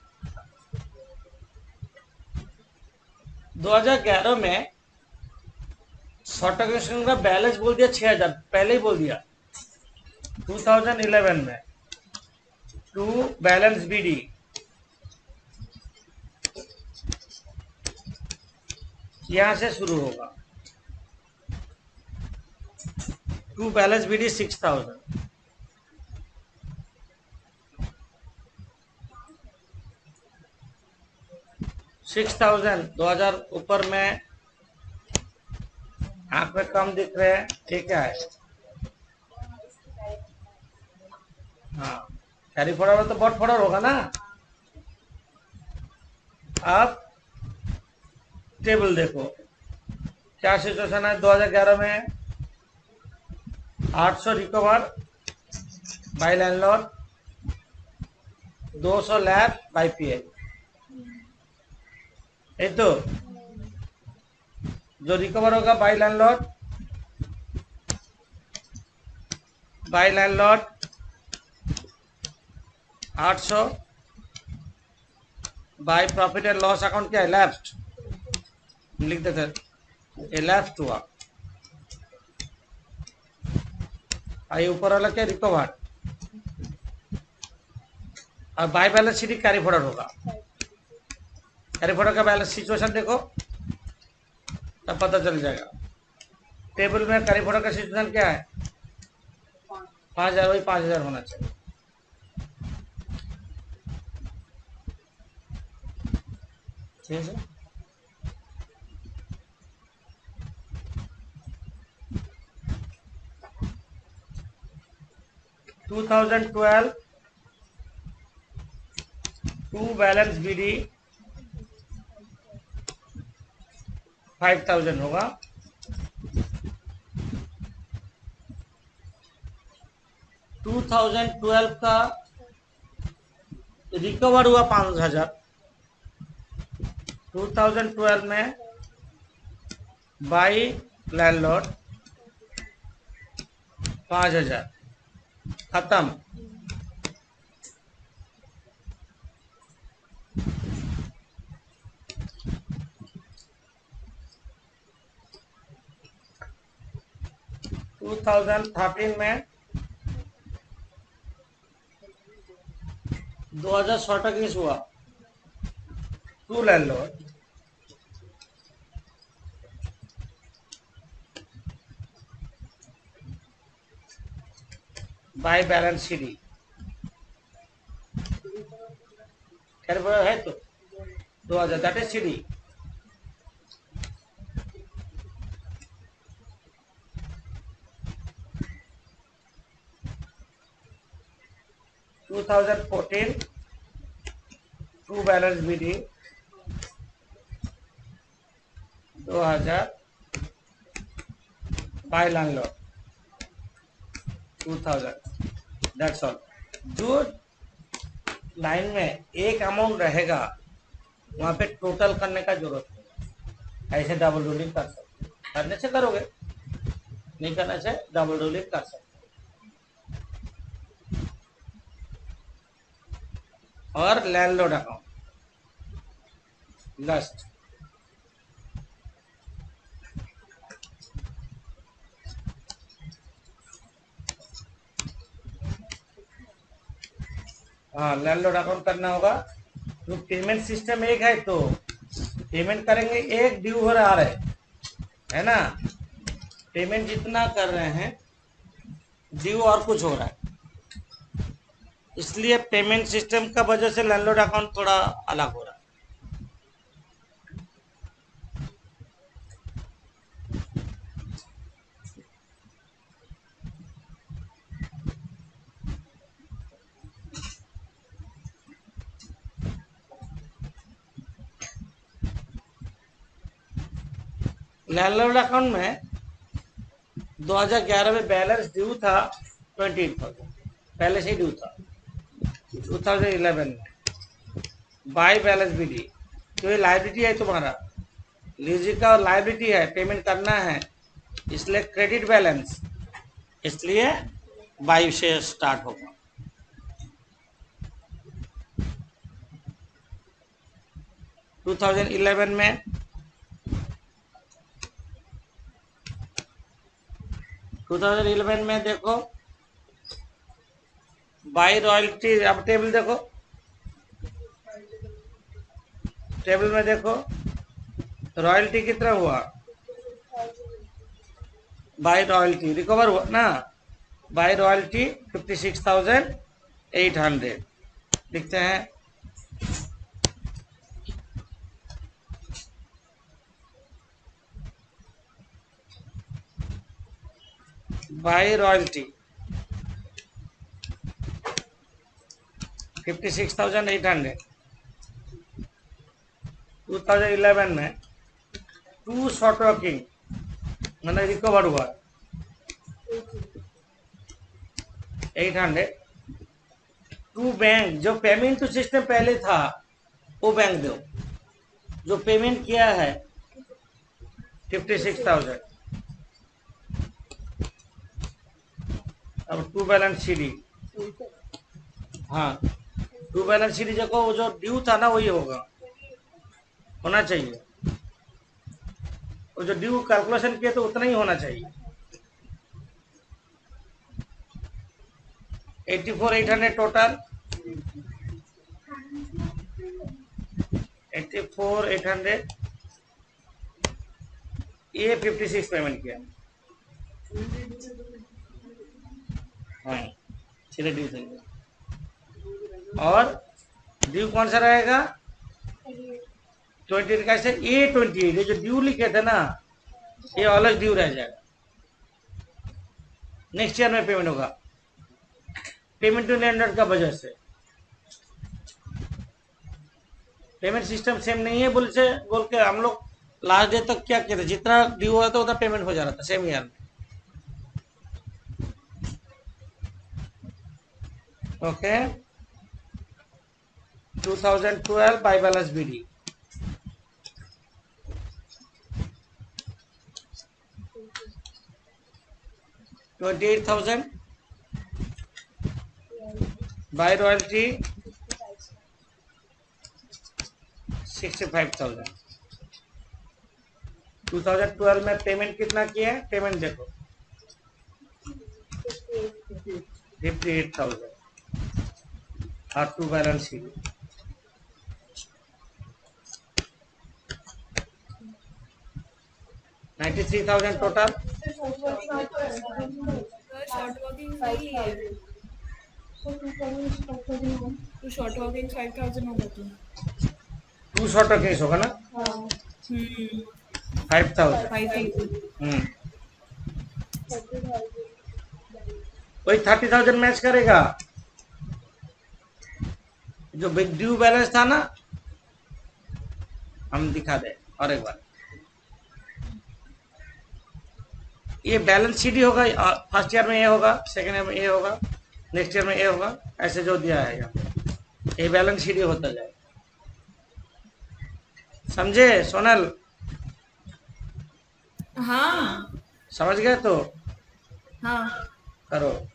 2011 में शॉर्ट वर्किंग का बैलेंस बोल दिया 6000, पहले ही बोल दिया। 2011 में टू बैलेंस बीडी यहां से शुरू होगा। टू बैलेंस बीडी 6000, 2000 ऊपर में आंख में कम दिख रहे हैं, ठीक है। हाँ, कैरी फॉरवर्ड तो बहुत फॉरवर्ड होगा ना। अब टेबल देखो क्या सिचुएशन है। 2011 में 800 recover by landlord, 200 lapse by PA. ये तो जो रिकवर होगा by landlord 800 by profit and loss account क्या है, लेफ्ट लिख देते, ये लेफ्ट हुआ। ये ऊपर वाला क्या, रिकवर। और by balance sheet carry forward होगा। कैरी फॉरवर्ड का बैलेंस सिचुएशन देखो तब पता चल जाएगा। टेबल में कैरी फॉरवर्ड का सिचुएशन क्या है, 5000, वही 5000 होना चाहिए। ठीक है, टू 2012 टू बैलेंस बीडी 5000 होगा। 2012 का रिकवर हुआ 5000। 2012 में बाई लैंडलॉर्ड 5000 खत्म। टू 2013 में 2000 शॉर्ट अगेंस्ट हुआ, to landlord by balance CD है, तो 2000 that is CD. To 2014 to balance BD 2000 by landlord 2000, that's all. जो लाइन में एक अमाउंट रहेगा वहां पे टोटल करने का जरूरत नहीं। ऐसे डबल रोलिंग कर सकते, करने से करोगे, नहीं करने से डबल रोलिंग कर सकते। और लैंडलॉर्ड अकाउंट लास्ट। हाँ, लैंडलॉर्ड अकाउंट करना होगा। तो पेमेंट सिस्टम एक है, तो पेमेंट करेंगे एक, ड्यू हो रहा है ना। पेमेंट जितना कर रहे हैं, ड्यू और कुछ हो रहा है, इसलिए पेमेंट सिस्टम का वजह से लैंडलॉर्ड अकाउंट थोड़ा अलग हो रहा है। लैंडलॉर्ड अकाउंट में 2011 में बैलेंस ड्यू था 28,000, पहले से ही ड्यू था। 2011 में बाई बैलेंस भी दी, तो ये लाइबिलिटी है तुम्हारा, लीजी का लाइबिलिटी है, पेमेंट करना है, इसलिए क्रेडिट बैलेंस, इसलिए बाई से स्टार्ट होगा। टू 2011 में देखो बाई रॉयल्टी, अब टेबल देखो, टेबल में देखो रॉयल्टी कितना हुआ, बाई रॉयल्टी रिकवर हुआ ना, बाई रॉयल्टी 56,800 लिखते हैं। बाई रॉयल्टी 56,800 2011 में टू शॉर्ट वर्किंग मैंने रिकवर हुआ 800। टू बैंक, जो पेमेंट तो सिस्टम पहले था वो बैंक दो, जो पेमेंट किया है 56,000। अब टू बैलेंस सीडी, हाँ टू बैलेंस सीडी देखो, वो जो ड्यू था ना वही होना चाहिए, वो जो ड्यू कैलकुलेशन किया तो उतना ही होना चाहिए। 84,800 टोटल, 84,800, ये 56 पेमेंट किया, हाँ सीधे ड्यू सही है। और ड्यू कौन सा रहेगा 28 कैसे, ये 28, ये जो ड्यू लिखे थे ना ये अलग ड्यू रह जाएगा, नेक्स्ट ईयर में पेमेंट होगा, पेमेंट टू लैंडलॉर्ड का वजह से। पेमेंट सिस्टम सेम नहीं है बोल के हम लोग लास्ट डे तक क्या किया था, जितना ड्यू हो रहा था उतना पेमेंट हो जा रहा था सेम ईयर में। Okay 2012 by balance BD, $28,000 by royalty 65,000। 2012 में पेमेंट कितना किया है, पेमेंट देखो 58,000 और to balance sheet 93,000 total. Short working सही है, तो शॉर्ट वर्किंग 5,000 होगा तो टू शॉर्ट का केस होगा ना 5,000। 5,000 वही 30,000 मैच करेगा, जो बिग ड्यू बैलेंस था ना, हम दिखा दे और एक बार, ये बैलेंस शीट ही होगा, फर्स्ट ईयर में ये होगा, सेकेंड ईयर में ये होगा, नेक्स्ट ईयर में ये होगा, ऐसे जो दिया है यहाँ पे ये बैलेंस शीट ही होता जाए, समझे सोनल? हाँ समझ गए तो हाँ करो।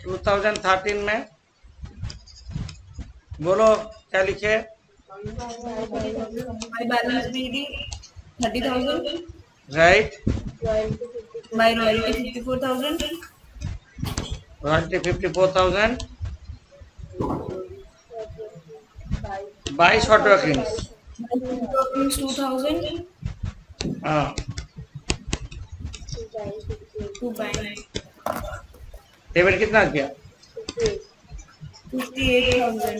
2013 में बोलो क्या लिखे? My balance BD 30,000. Right, My royalty 54,000. Royalty 54,000 by short workings. Workings 2,000 हाँ, to bank पेमेंट कितना किया? 58,000.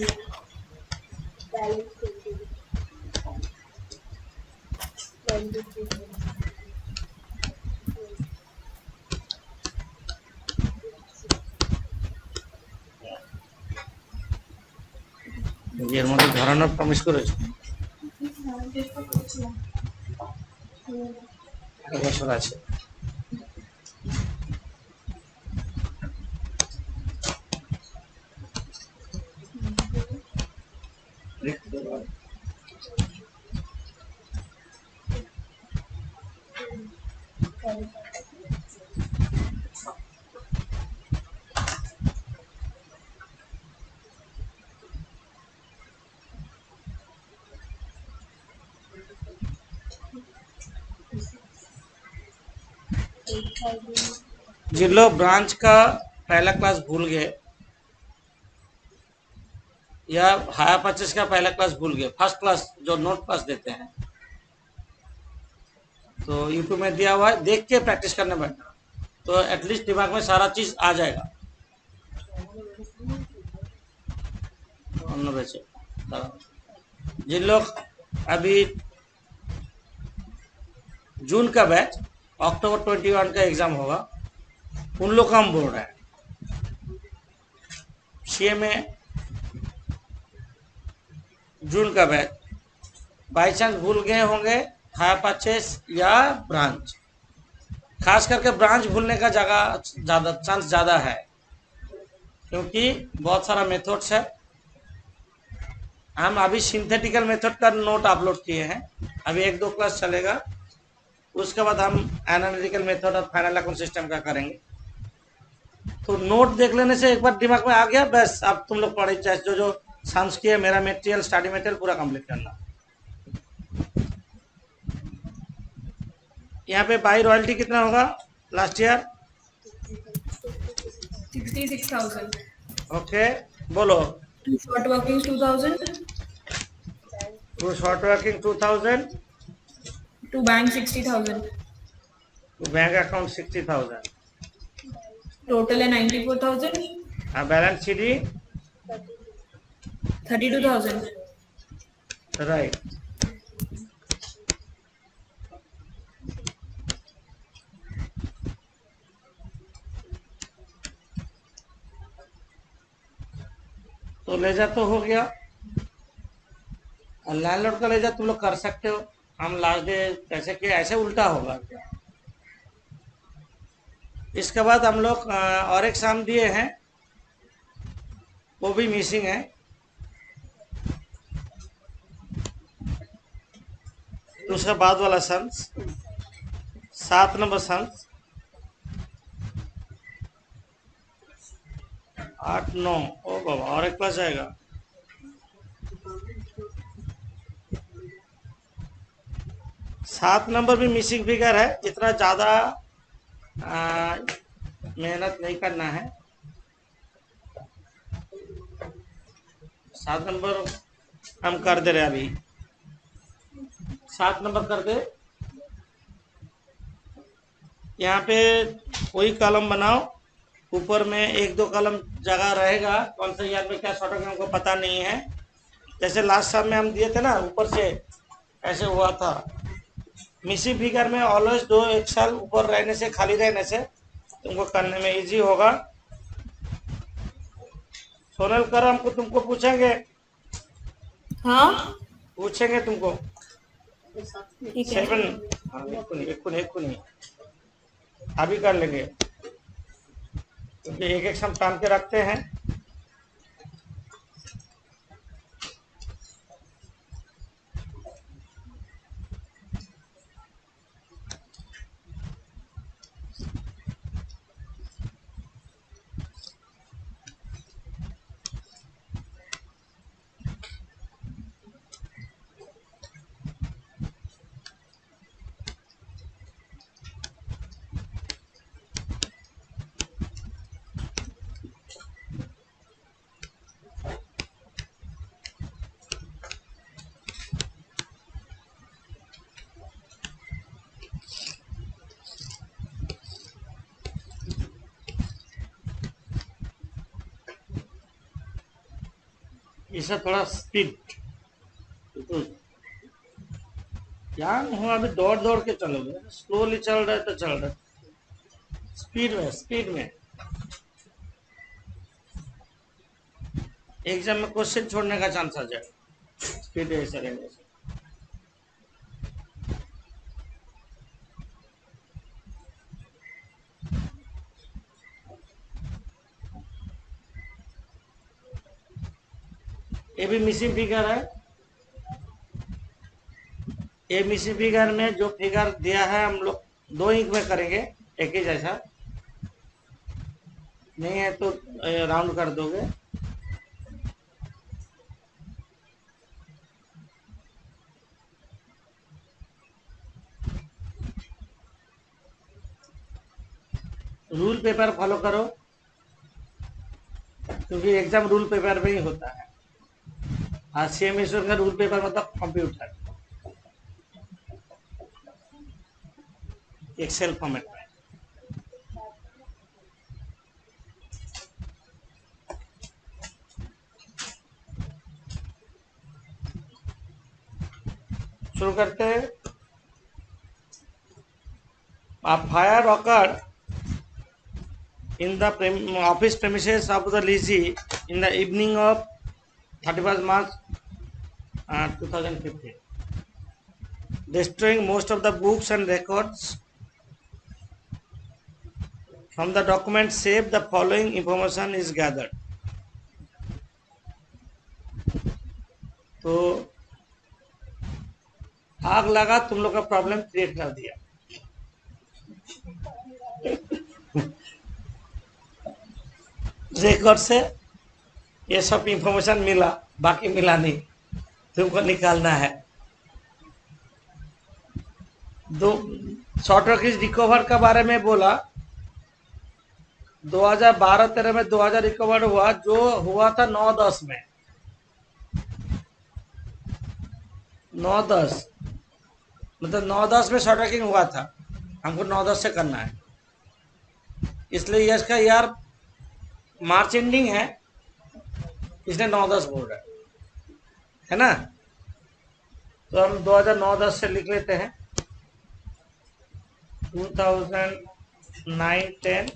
এর মধ্যে ধরানোর প্রমিস করেছো? এক বছর আছে। जिन लोग ब्रांच का पहला क्लास भूल गए या हायर परचेस का पहला क्लास भूल गए, फर्स्ट क्लास जो नोट क्लास देते हैं, तो यूट्यूब में दिया हुआ है, देख के प्रैक्टिस करने बैठना, तो एटलीस्ट दिमाग में सारा चीज आ जाएगा। जिन लोग अभी जून का बैच, अक्टूबर 21 का एग्जाम होगा, उन लोग का हम बोल रहे हैं। सीए में जून का बैच, बाई चांस भूल गए होंगे हायर परचेस या ब्रांच, खास करके ब्रांच भूलने का जगह ज्यादा चांस ज्यादा है, क्योंकि बहुत सारा मेथड्स है। हम अभी सिंथेटिकल मेथड का नोट अपलोड किए हैं, अभी 1-2 क्लास चलेगा, उसके बाद हम एनालिटिकल मेथड और फाइनल अकाउंट सिस्टम का करेंगे। तो नोट देख लेने से एक बार दिमाग में आ गया, बस अब तुम लोग पढ़े चाहे जो जो साइंस की है, मेरा मटेरियल स्टडी मटेरियल पूरा कंप्लीट करना। यहाँ पे बाई रॉयल्टी कितना होगा लास्ट ईयर? 66,000. ओके, बोलो। To short workings 2,000. To short working 2000, To bank 60,000. To bank account 60,000, Total है 94,000. Balance sheet 32,000. राइट। तो लेजा तो हो गया, और लैंडलॉर्ड का लेजा तुम लोग कर सकते हो। हम लास्ट डे कैसे किए, ऐसे उल्टा होगा क्या? इसके बाद हम लोग और एक सम दिए हैं, वो भी मिसिंग है। तो उसके बाद वाला सम्स 7 नंबर सम्स 8-9, ओ बाबा और एक क्लास आएगा। सात नंबर भी मिसिंग फिगर है, इतना ज्यादा मेहनत नहीं करना है। 7 नंबर हम कर दे रहे अभी, 7 नंबर कर दे। यहाँ पे कोई कॉलम बनाओ, ऊपर में 1-2 कॉलम जगह रहेगा, कौन सा ईयर में क्या शॉर्ट होगा हमको पता नहीं है। जैसे लास्ट साल में हम दिए थे ना, ऊपर से ऐसे हुआ था। मिसिंग फिगर में ऑलवेज 2-1 साल ऊपर रहने से, खाली रहने से तुमको करने में इजी होगा। सोनल कर हमको तुमको पूछेंगे, हाँ पूछेंगे तुमको। ठीक है. 7 एक नहीं अभी कर लेंगे, क्योंकि एक सम टाइम के रखते हैं। इसे थोड़ा स्पीड, तो यंग हूँ अभी, दौड़ दौड़ के चलोगे, स्लोली चल रहे तो चल रहे, स्पीड में एग्जाम में क्वेश्चन छोड़ने का चांस आ जाए, स्पीड ऐसे रहने से। ये भी मिसिंग फिगर है। ये मिसिंग फिगर में जो फिगर दिया है हम लोग 2 इंक में करेंगे, एक ही जैसा, नहीं है तो राउंड कर दोगे। रूल पेपर फॉलो करो, क्योंकि एग्जाम रूल पेपर में ही होता है। आज सीएमएसओ का रूल पेपर मतलब कंप्यूटर, एक्सेल फॉर्मेट में। शुरू करते हैं। A fire occurred in the office premises of the Lizzie in the evening of 31st March 2015, destroying most of the books and records. From the document saved, the following information is gathered. तो आग लगा, तुम लोग का problem create कर दिया। Record से ये सब इंफॉर्मेशन मिला, बाकी मिला नहीं, तुमको निकालना है। दो शॉर्ट रकीज रिकवर का बारे में बोला, 2012-13 में 2000 रिकवर हुआ, जो हुआ था 9-10 में, 9-10 मतलब 9-10 में शॉर्ट रकिंग हुआ था। हमको 9-10 से करना है, इसलिए यश का यार मार्च एंडिंग है, इसने 9-10 बोल रहा है ना। तो हम 2009-10 से लिख लेते हैं। 2009-10,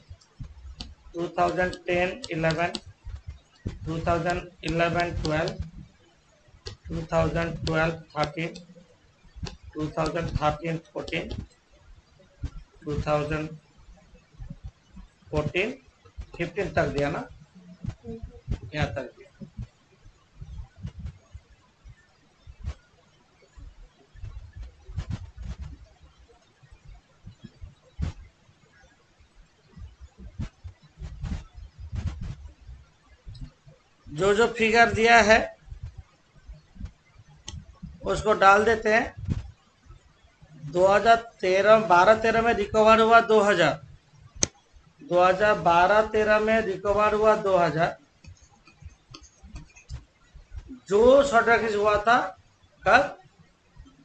2010-11, 2011-12, 2012-13, 2013-14, 2014-15 तक दिया ना, यहाँ तक दिया। जो जो फिगर दिया है उसको डाल देते हैं। 2012-13 में रिकवर हुआ 2000, 2012-13 में रिकवर हुआ 2000, जो शॉर्ट रकीज हुआ था कब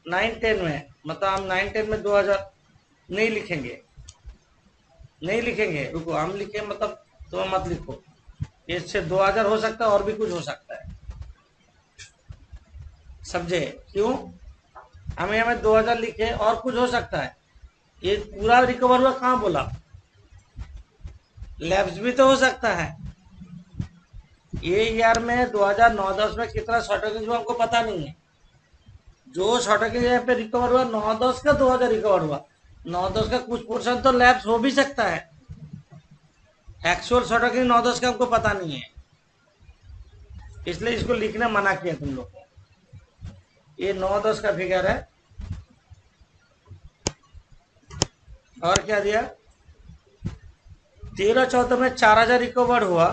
9-10 में, मतलब हम 9-10 में 2000 नहीं लिखेंगे, रुको, हम लिखे मतलब तो मत लिखो, इससे 2000 हो सकता है और भी कुछ हो सकता है, समझे? क्यों हमें 2000 लिखे और कुछ हो सकता है। ये पूरा रिकवर हुआ कहाँ बोला, लैब्स भी तो हो सकता है। ये ईयर में 2009-10 में कितना शॉर्ट रकीज हुआ हमको पता नहीं है। जो शॉर्ट रकीज यहाँ पे रिकवर हुआ 9-10 का 2000 रिकवर हुआ, 9-10 का कुछ पोर्शन तो लैब्स हो भी सकता है। एक्चुअल शॉर्ट रकीज 9-10 का हमको पता नहीं है, इसलिए इसको लिखना मना किया तुम लोग को। ये 9-10 का फिगर है। और क्या दिया, 13-14 में 4000 रिकवर हुआ,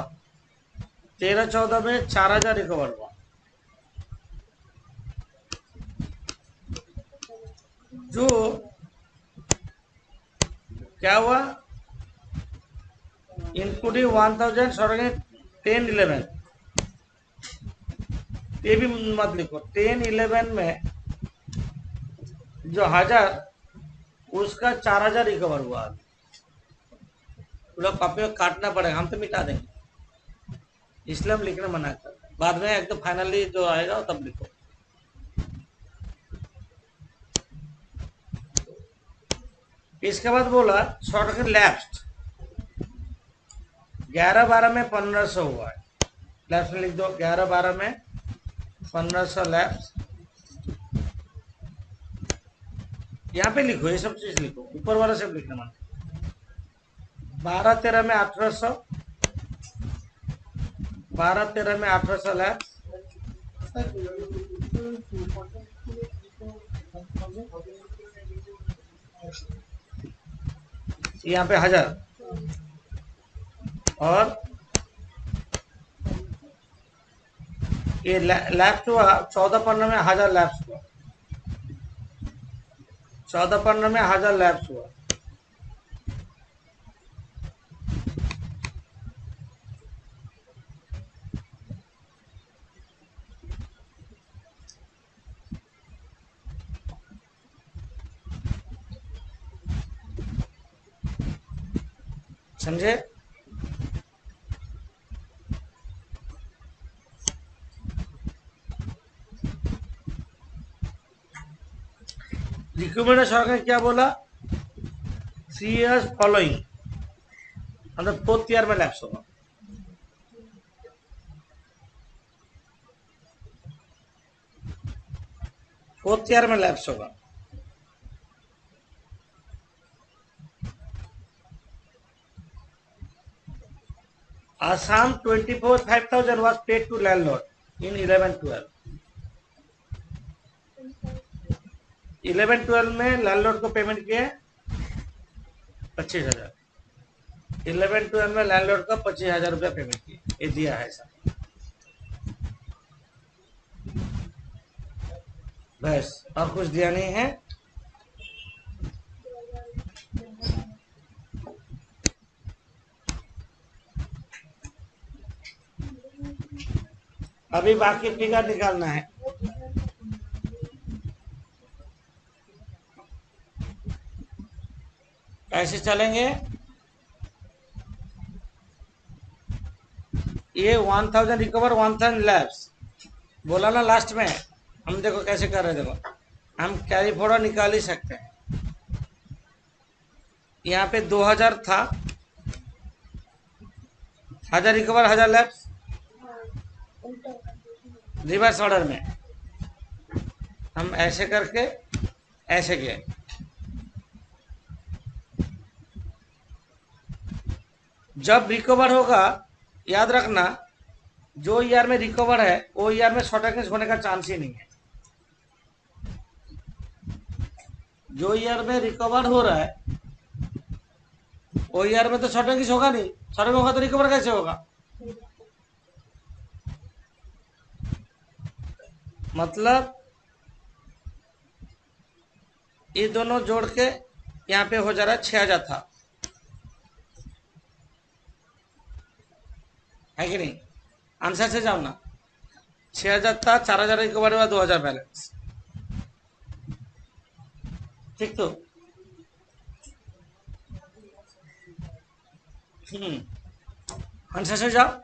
13-14 में 4000 रिकवर हुआ। जो क्या हुआ, इंक्लूडिंग 1000 शॉर्ट 10-11, ये भी मत लिखो। 10-11 में जो 1000 उसका 4000 रिकवर हुआ। पूरा कॉपी में काटना पड़ेगा, हम तो मिटा देंगे, इसलिए हम लिखना मना करते हैं। बाद में एकदम फाइनली जो आएगा तब लिखो। इसके बाद बोला शॉर्ट लैप्स्ड 11-12 में 1500 हुआ है। लैप्स में लिख दो 11-12 में 1500 लैप्स। यहाँ पे लिखो, ये सब चीज लिखो, ऊपर वाला सब लिखना मन। 12-13 में 1800, 12-13 में 1800 लैप्स। यहाँ पे 1000 और ये लैप्स हुआ 14-15 में 1000 लैप्स हुआ। 14-15 में 1000 लैप्स हुआ। समझे? रिक्रूटमेंट सरकार ने क्या बोला? 3 years फॉलोइंग, मतलब 4th ईयर में लैप्स होगा। फोर्थ ईयर में लैप्स होगा। Assam 24,500 was paid to landlord in 11-12. 11-12 में लैंडलॉर्ड को पेमेंट किया 25,000। 11-12 में लैंडलॉर्ड का 25,000 रुपया पेमेंट किया, ये दिया है सर। बस और कुछ दिया नहीं है। अभी बाकी फिगर निकालना है। कैसे चलेंगे? ये 1000 रिकवर 1000 लैप्स बोला ना लास्ट में। हम देखो कैसे कर रहे हैं, देखो हम कैरी फॉरवर्ड निकाल ही सकते हैं। यहाँ पे 2000 था, 1000 रिकवर 1000 लैप्स रिवर्स ऑर्डर में हम ऐसे करके ऐसे गए। जब रिकवर होगा याद रखना, जो ईयर में रिकवर है वो ईयर में शॉर्ट अगेंस्ट होने का चांस ही नहीं है। जो ईयर में रिकवर हो रहा है वो ईयर में तो शॉर्ट अगेंस्ट होगा नहीं। शॉर्ट होगा तो रिकवर कैसे होगा? मतलब ये दोनों जोड़ के यहाँ पे हो जा रहा है 6000 था, है कि नहीं? आंसर से जाओ ना। 6000 था, 4000 रिकवर हुआ, 2000 बैलेंस। ठीक तो आंसर से जाओ।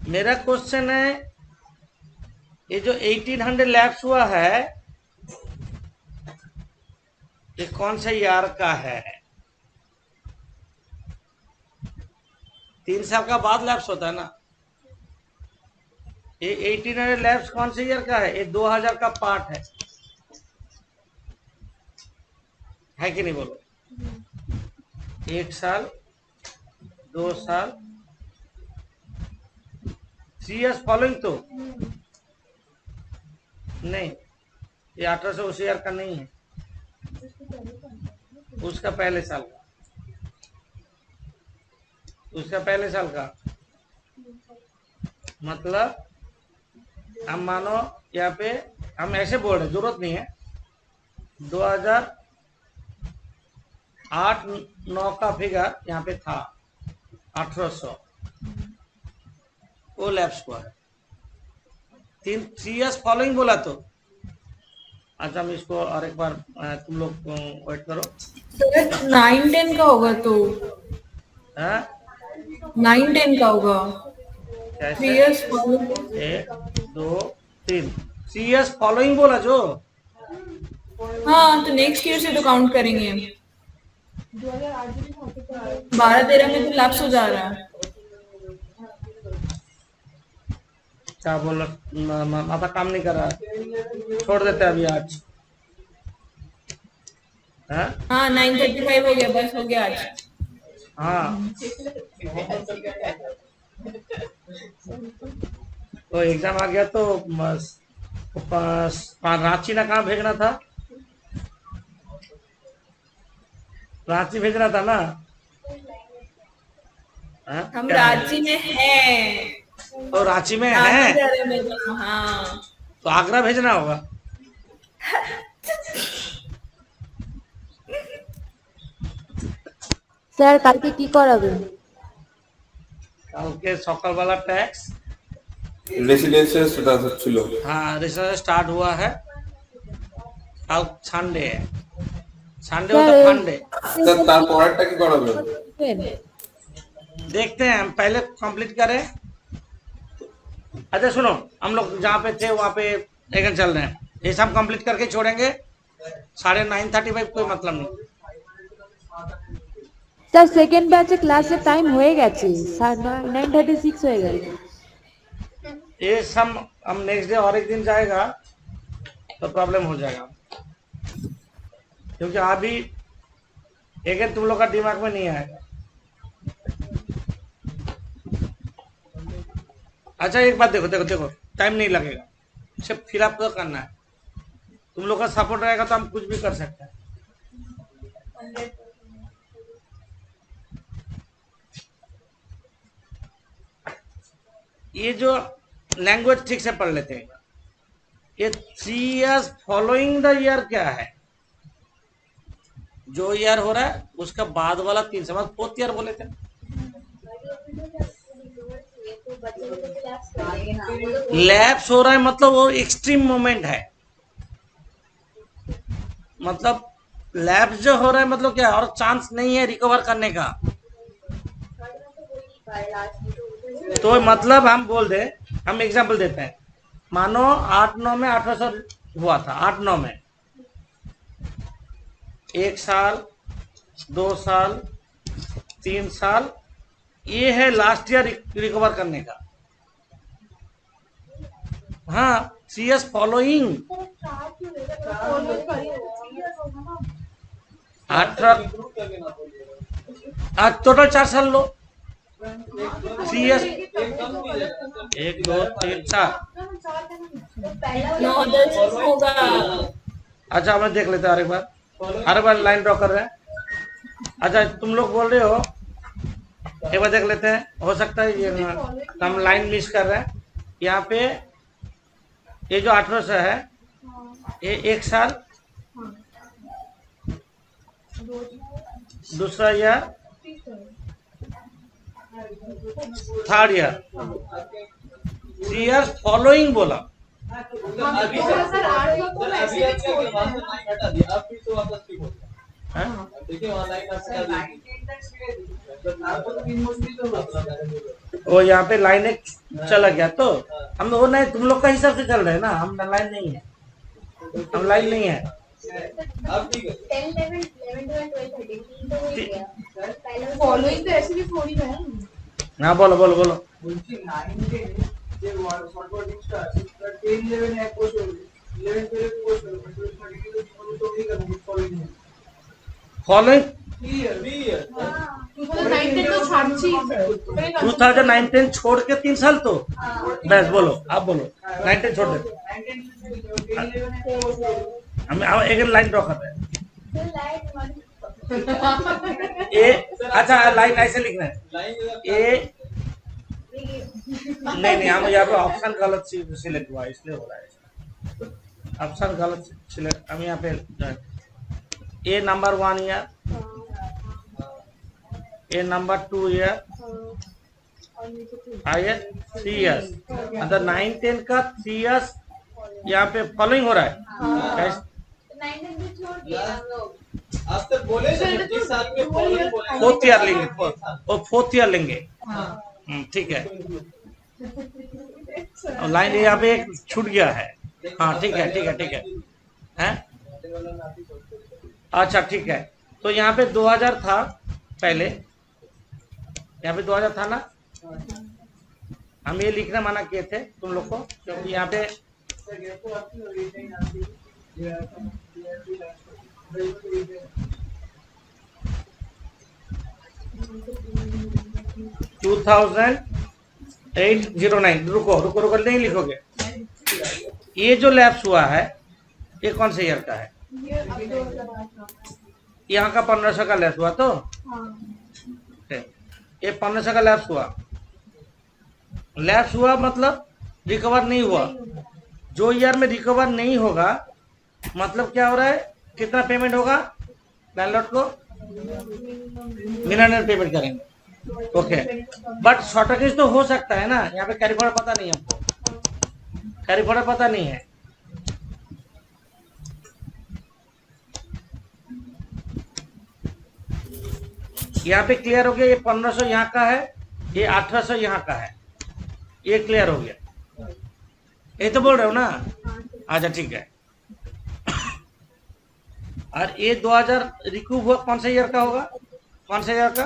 मेरा क्वेश्चन है, ये जो 1800 लैप्स हुआ है ये कौन से ईयर का है? 3 साल का बाद लैप्स होता है ना। ये 1800 लैप्स कौन से ईयर का है? ये 2000 का पार्ट है कि नहीं? बोलो। 1 साल, 2 साल, 3 years फॉलोइंग तो नहीं। ये 1800 उस ईयर का नहीं है, उसका पहले साल का, उसका पहले साल का। मतलब हम मानो यहाँ पे हम ऐसे बोल रहे, जरूरत नहीं है। 2008-9 का फिगर यहाँ पे था 1800, वो लैप्स हुआ है। 3 years फॉलोइंग बोला तो। अच्छा हम इसको और एक बार तुम लोग वेट करो। 9-10 का होगा तो। हाँ 9-10 का होगा। कैसे 3 years following. 1 2 3 3 years फॉलोइंग बोला जो हाँ तो नेक्स्ट ईयर से तो काउंट करेंगे। 12-13 में तो लैप्स हो जा रहा है। क्या बोल माथा काम नहीं कर रहा, छोड़ देते हैं अभी आज। हाँ 9:35 हो गया, बस हो गया आज। हाँ तो एग्जाम आ गया तो रांची ना कहाँ भेजना था, रांची भेजना था ना। हाँ? हम क्या है? रांची में हैं। तो रांची में आगे है जा रहे हैं मेरे- हाँ तो आगरा भेजना होगा। স্যার কালকে কি করাবেন? কালকে সকালবেলা टैक्स रेसिडेंशियल स्टेटस ছিল। हाँ रिसर्च स्टार्ट हुआ है, कल संडे है, संडे होता স্যার फंडे। তার পরেরটা কি করাবেন? देखते हैं हम पहले कंप्लीट करें। अच्छा सुनो, हम लोग जहाँ पे थे वहाँ पे लेकिन चल रहे हैं, ये सब कंप्लीट करके छोड़ेंगे। 9:35 कोई मतलब नहीं। স্যার সেকেন্ড ব্যাচে ক্লাসের টাইম হয়ে গেছে, 9:36 হয়ে গেল। ये सब हम नेक्स्ट डे और एक दिन जाएगा तो प्रॉब्लम हो जाएगा, क्योंकि अभी एक तुम लोग का दिमाग में नहीं आएगा। अच्छा एक बात देखो देखो देखो, टाइम नहीं लगेगा, सिर्फ फिलअप तो करना है। तुम लोग का सपोर्ट रहेगा तो हम कुछ भी कर सकते हैं। ये जो लैंग्वेज ठीक से पढ़ लेते हैं, ये 3 years फॉलोइंग द ईयर क्या है, जो ईयर हो रहा है उसका बाद वाला 3 साल, 4th ईयर बोले थे। लैप्स हो रहा है मतलब वो एक्सट्रीम मोमेंट है, मतलब लैप्स जो हो रहा है मतलब क्या, और चांस नहीं है रिकवर करने का। तो मतलब हम बोल दे, हम एग्जांपल देते हैं, मानो 8-9 में 1800 हुआ था, 8-9 में 1 साल 2 साल 3 साल, ये है लास्ट ईयर रिकवर करने का। हाँ 3 years फॉलोइंग 18 टोटल 4 साल लो। 3 years 1 2 3 4। 9-10 होगा। अच्छा हमें देख लेते हैं हर बार लाइन ड्रॉ कर रहे हैं। अच्छा तुम लोग बोल रहे हो, एक बार देख लेते हैं, हो सकता है ये हम लाइन मिस कर रहे हैं। यहाँ पे ये जो 1800 है ये 1 साल, दूसरा year, 3rd year, 3 years following बोला। वो यहाँ पे लाइन एक चला गया, तो हम वो नहीं, तुम लोग का हिसाब से चल रहे हैं ना, हम लाइन नहीं है, हम लाइन नहीं है। 10, 11, 12, 13 तो हो ही गया। पहले फॉलोइंग तो ऐसे भी थोड़ी है। हाँ बोलो बोलो बोलो। फॉलोइंग 2019 छोड़ के 3 साल, तो बस बोलो, आप बोलो 19 छोड़ दे। हम एक लाइन ड्रॉ कर रहे हैं। ए अच्छा लाइन ऐसे लिखना है, ए नहीं हम यहाँ पे ऑप्शन गलत सिलेक्ट हुआ इसलिए हो रहा है, ऑप्शन गलत सिलेक्ट। हम यहाँ पे ए नंबर 1 ईयर, ए नंबर 2 ईयर, आइए 3 years, मतलब 9-10 का 3 years यहाँ पे फॉलोइंग हो रहा है। 9 छोड़ दिया हम लोग। आज तक बोले 25 साल में 4th ईयर लेंगे, वो 4th ईयर लेंगे। ठीक है, और लाइन यहाँ पे एक छूट गया है। हाँ ठीक है ठीक है ठीक है हैं? अच्छा ठीक है, तो यहाँ पे 2000 था पहले, यहाँ पे 2000 था ना। हम ये लिखना मना किए थे तुम लोग को, क्योंकि यहाँ पे 2809, रुको रुको रुको, नहीं लिखोगे। ये जो लैप्स हुआ है ये कौन से ईयर का है? यहाँ का 1500 का लैप्स हुआ, तो ये 1500 का लैप्स हुआ। लैप्स हुआ मतलब रिकवर नहीं हुआ। जो ईयर में रिकवर नहीं होगा मतलब क्या हो रहा है, कितना पेमेंट होगा लैंडलॉर्ड को? मिनिमम पेमेंट करेंगे। ओके, बट शॉर्टेज तो हो सकता है ना। यहाँ पे कैरी फॉर्डर पता नहीं, हमको कैरी फॉर्डर पता नहीं है। यहाँ पे क्लियर हो गया, ये 1500 यहाँ का है, ये 1800 यहाँ का है, ये क्लियर हो गया। ये तो बोल रहे हो ना? अच्छा ठीक है। और ये 2000 रिकूव हुआ कौन से ईयर का होगा? कौन से ईयर का?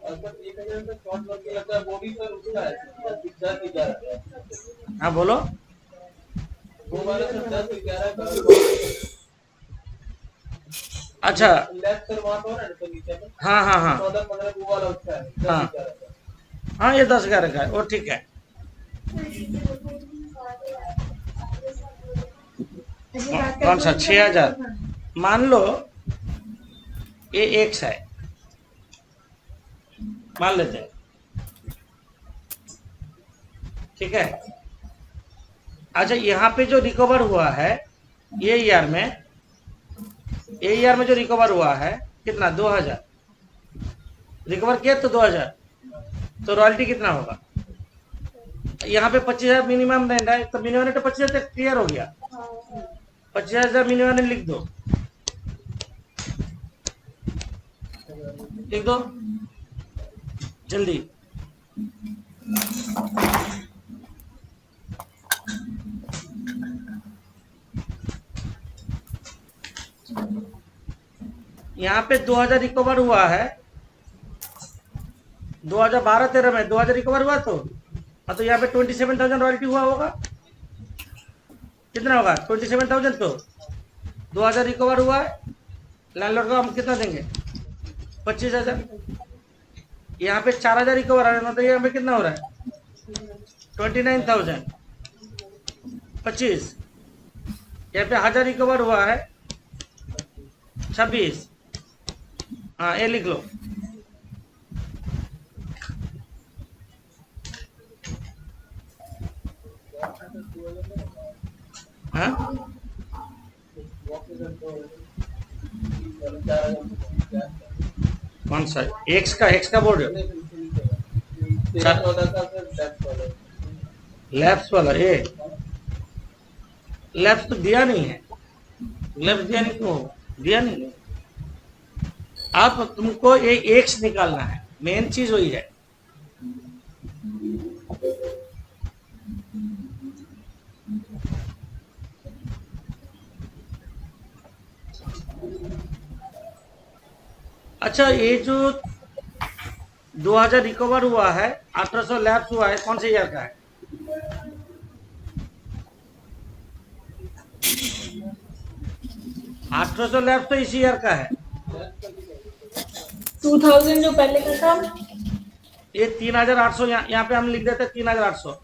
और सर 1000 का शॉर्ट वर्क लगता है, वो भी सर उसका है 10-11। हाँ बोलो। वो वाला सर 10-11 का। अच्छा लेफ्ट सर वहां पर है ना, तो नीचे में हाँ हाँ हाँ 14-15 वो वाला उसका है 10-11 का। हाँ, ये 10-11 का है, वो ठीक है। कौन सा? 6000 मान लो, ये एक्स है, मान लेते हैं, ठीक है। अच्छा, यहाँ पे जो रिकवर हुआ है ये ईयर में, जो रिकवर हुआ है कितना? 2000 रिकवर किया, तो 2000, तो रॉयल्टी कितना होगा? यहाँ पे 25,000 मिनिमम रहना है, तो मिनिमम तो 25,000 तक क्लियर हो गया। 25,000 मिनिमम लिख दो, जल्दी। यहाँ पे 2000 रिकवर हुआ है, 2012-13 में 2000 रिकवर हुआ, तो यहाँ पे 27,000 रॉयल्टी हुआ होगा। कितना होगा? 27,000। तो 2000 रिकवर हुआ है, लैंडलॉर्ड को हम कितना देंगे? 25,000। यहाँ पे 4000 रिकवर आ रहा है, मतलब यहाँ पे कितना हो रहा है? 29,000 25। यहाँ पे 1000 रिकवर हुआ है, 26। हाँ, ये लिख लो। हाँ? कौन सा? एक्स का बोल रहे हो? 13-14 का सर लेफ्ट वाला। लैप्स वाला, ये लैप्स तो दिया नहीं है। लैप्स दिया नहीं, क्यों दिया नहीं? आप तुमको ये एक्स निकालना है, मेन चीज वही है। अच्छा, ये जो 2000 रिकवर हुआ है, 1800 लैप्स हुआ है, कौन से ईयर का है? $800 लैप्स तो इसी ईयर का है। 2000 जो पहले का था, ये 3800, यहाँ पे हम लिख देते हैं 3800।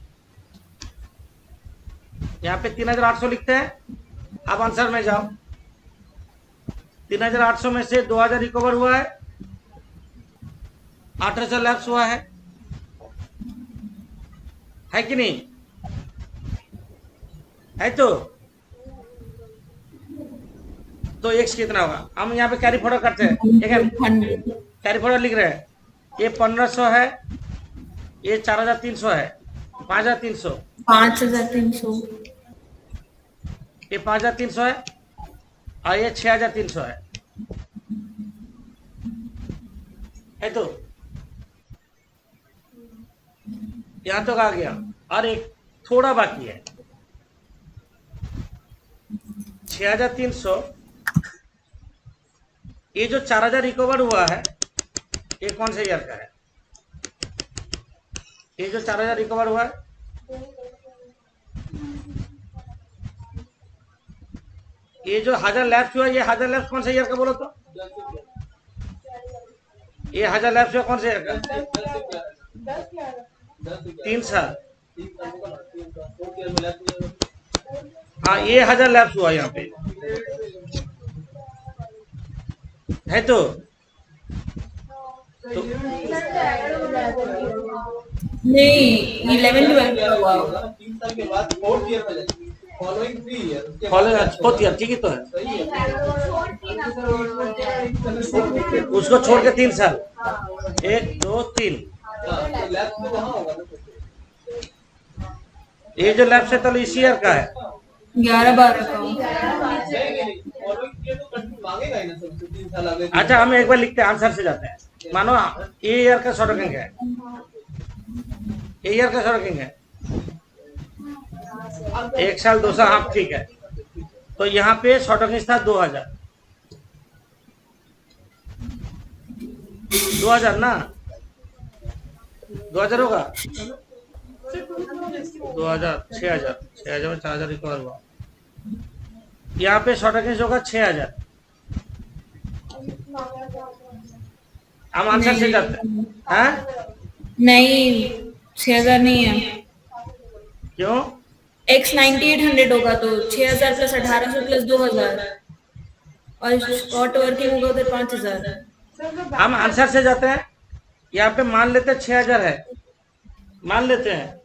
यहाँ पे 3800 लिखते हैं। अब आंसर में जाओ। 3800 में से 2000 रिकवर हुआ है, 1800 लैप्स हुआ है कि नहीं? है तो एक्स कितना होगा? हम यहाँ पे कैरी फॉरवर्ड करते हैं, ठीक है? 100। कैरी फॉरवर्ड लिख रहे हैं। ये 1500 है, ये 4300 है, 5300, 5300। ये 5300 है, और ये 6300 है तो यहाँ तक आ गया और एक थोड़ा बाकी है 6,300। ये जो 4,000 रिकवर हुआ है ये कौन से ईयर का है? ये जो 4,000 रिकवर हुआ है ये जो 1,000 लैप्स हुआ, ये 1,000 लैप्स कौन से ईयर का बोलो तो? ये 1,000 लैप्स हुआ कौन से ईयर का? 3 साल। हाँ ये 1,000 लैप्स हुआ यहाँ पे है तो नहीं 11-12 का हुआ। 3 साल के बाद 4th ईयर में जाएगी। फॉलोइंग 3 ईयर उसके बाद फॉलोइंग 4th ईयर, ठीक ही तो है। सही है। उसको छोड़ के 3 साल, 1 2 3। लैब में वहां होगा ना। ये जो लैप्स है तो इसी ईयर का है। 11-12 का हुआ। नहीं फॉलोइंग ईयर तो कंटिन्यू मांगेगा ही ना सर 3 साल आगे। अच्छा हम एक बार लिखते हैं, आंसर से जाते हैं। मानो ये ईयर का शॉर्ट रैंक है, ये ईयर का शॉर्ट रैंक है 1 साल 2 साल, हाँ ठीक है। तो यहाँ पे शॉर्ट रैंक था 2,000 ना, 2,000 होगा 2,000 6,000 में 4,000 रिकवर हुआ। यहाँ पे शॉर्ट रैंक होगा 6,000। हम आंसर से जाते हैं। हाँ नहीं 6,000 नहीं है। क्यों? X 9800 होगा तो 6,000 प्लस 1,800 प्लस 2,000 और शॉर्ट वर्किंग होगा उधर 5,000। हम आंसर से जाते हैं। यहाँ पे मान लेते हैं 6,000 है, मान लेते हैं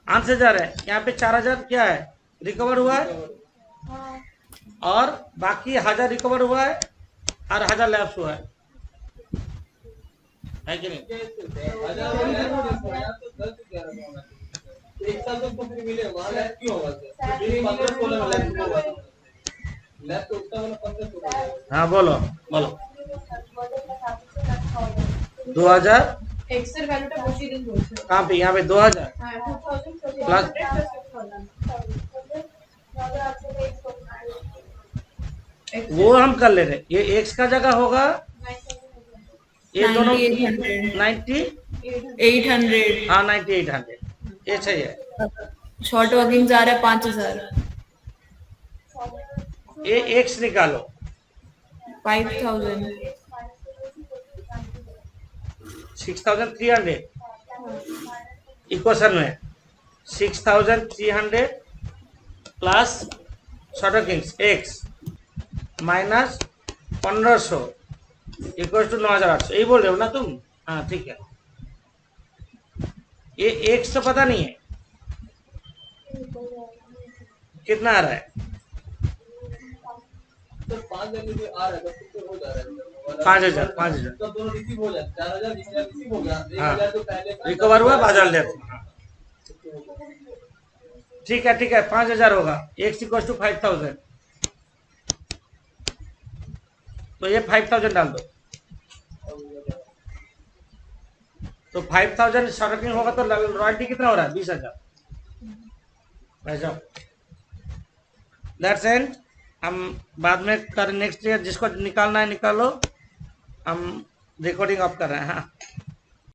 आंसर जा रहे हैं। यहाँ पे 4,000 क्या है रिकवर हुआ है और बाकी 1,000 रिकवर हुआ है और 1,000 लैप्स हुआ है कि नहीं? 1000 लैब तो 10 11 होगा। 1 साल तो फिर मिलेगा वहां लैब क्यों होगा सर? 15-16 में लैब होगा। लैब तो उतना वाला 15-16। हाँ बोलो 2,000 এক্সের ভ্যালুটা বসিয়ে দিন বলছে कहाँ पे? यहाँ पे 2,000 হ্যাঁ 2000 प्लस वो हम कर ले रहे। ये एक्स का जगह होगा, ये दोनों 90 800 हाँ 9800 ये सही है। शॉर्ट वर्किंग जा रहा है 5,000 ये एक्स निकालो 5,000 6,300 इक्वेशन में 6,300 plus short kings X minus 1,500 equal to 9,800। यही बोल रहे हो ना तुम? हाँ ठीक है। ये एक्स तो पता नहीं है कितना आ रहा है। तो 5,000 में जो आ रहा है तो हो जा रहा है 5,000 तो दोनों रिसीव हो जाते 4,000 रिसीव हो गया 1,000 तो पहले रिकवर हुआ, बाजार ले ठीक है 5,000 होगा। एक्स इक्वल टू 5,000 तो ये 5,000 डाल दो। तो 5,000 शॉर्टिंग होगा तो रॉयल्टी कितना हो रहा है? 20,000। That's and. हम बाद में कर नेक्स्ट ईयर जिसको निकालना है निकालो। हम रिकॉर्डिंग ऑफ कर रहे हैं। हाँ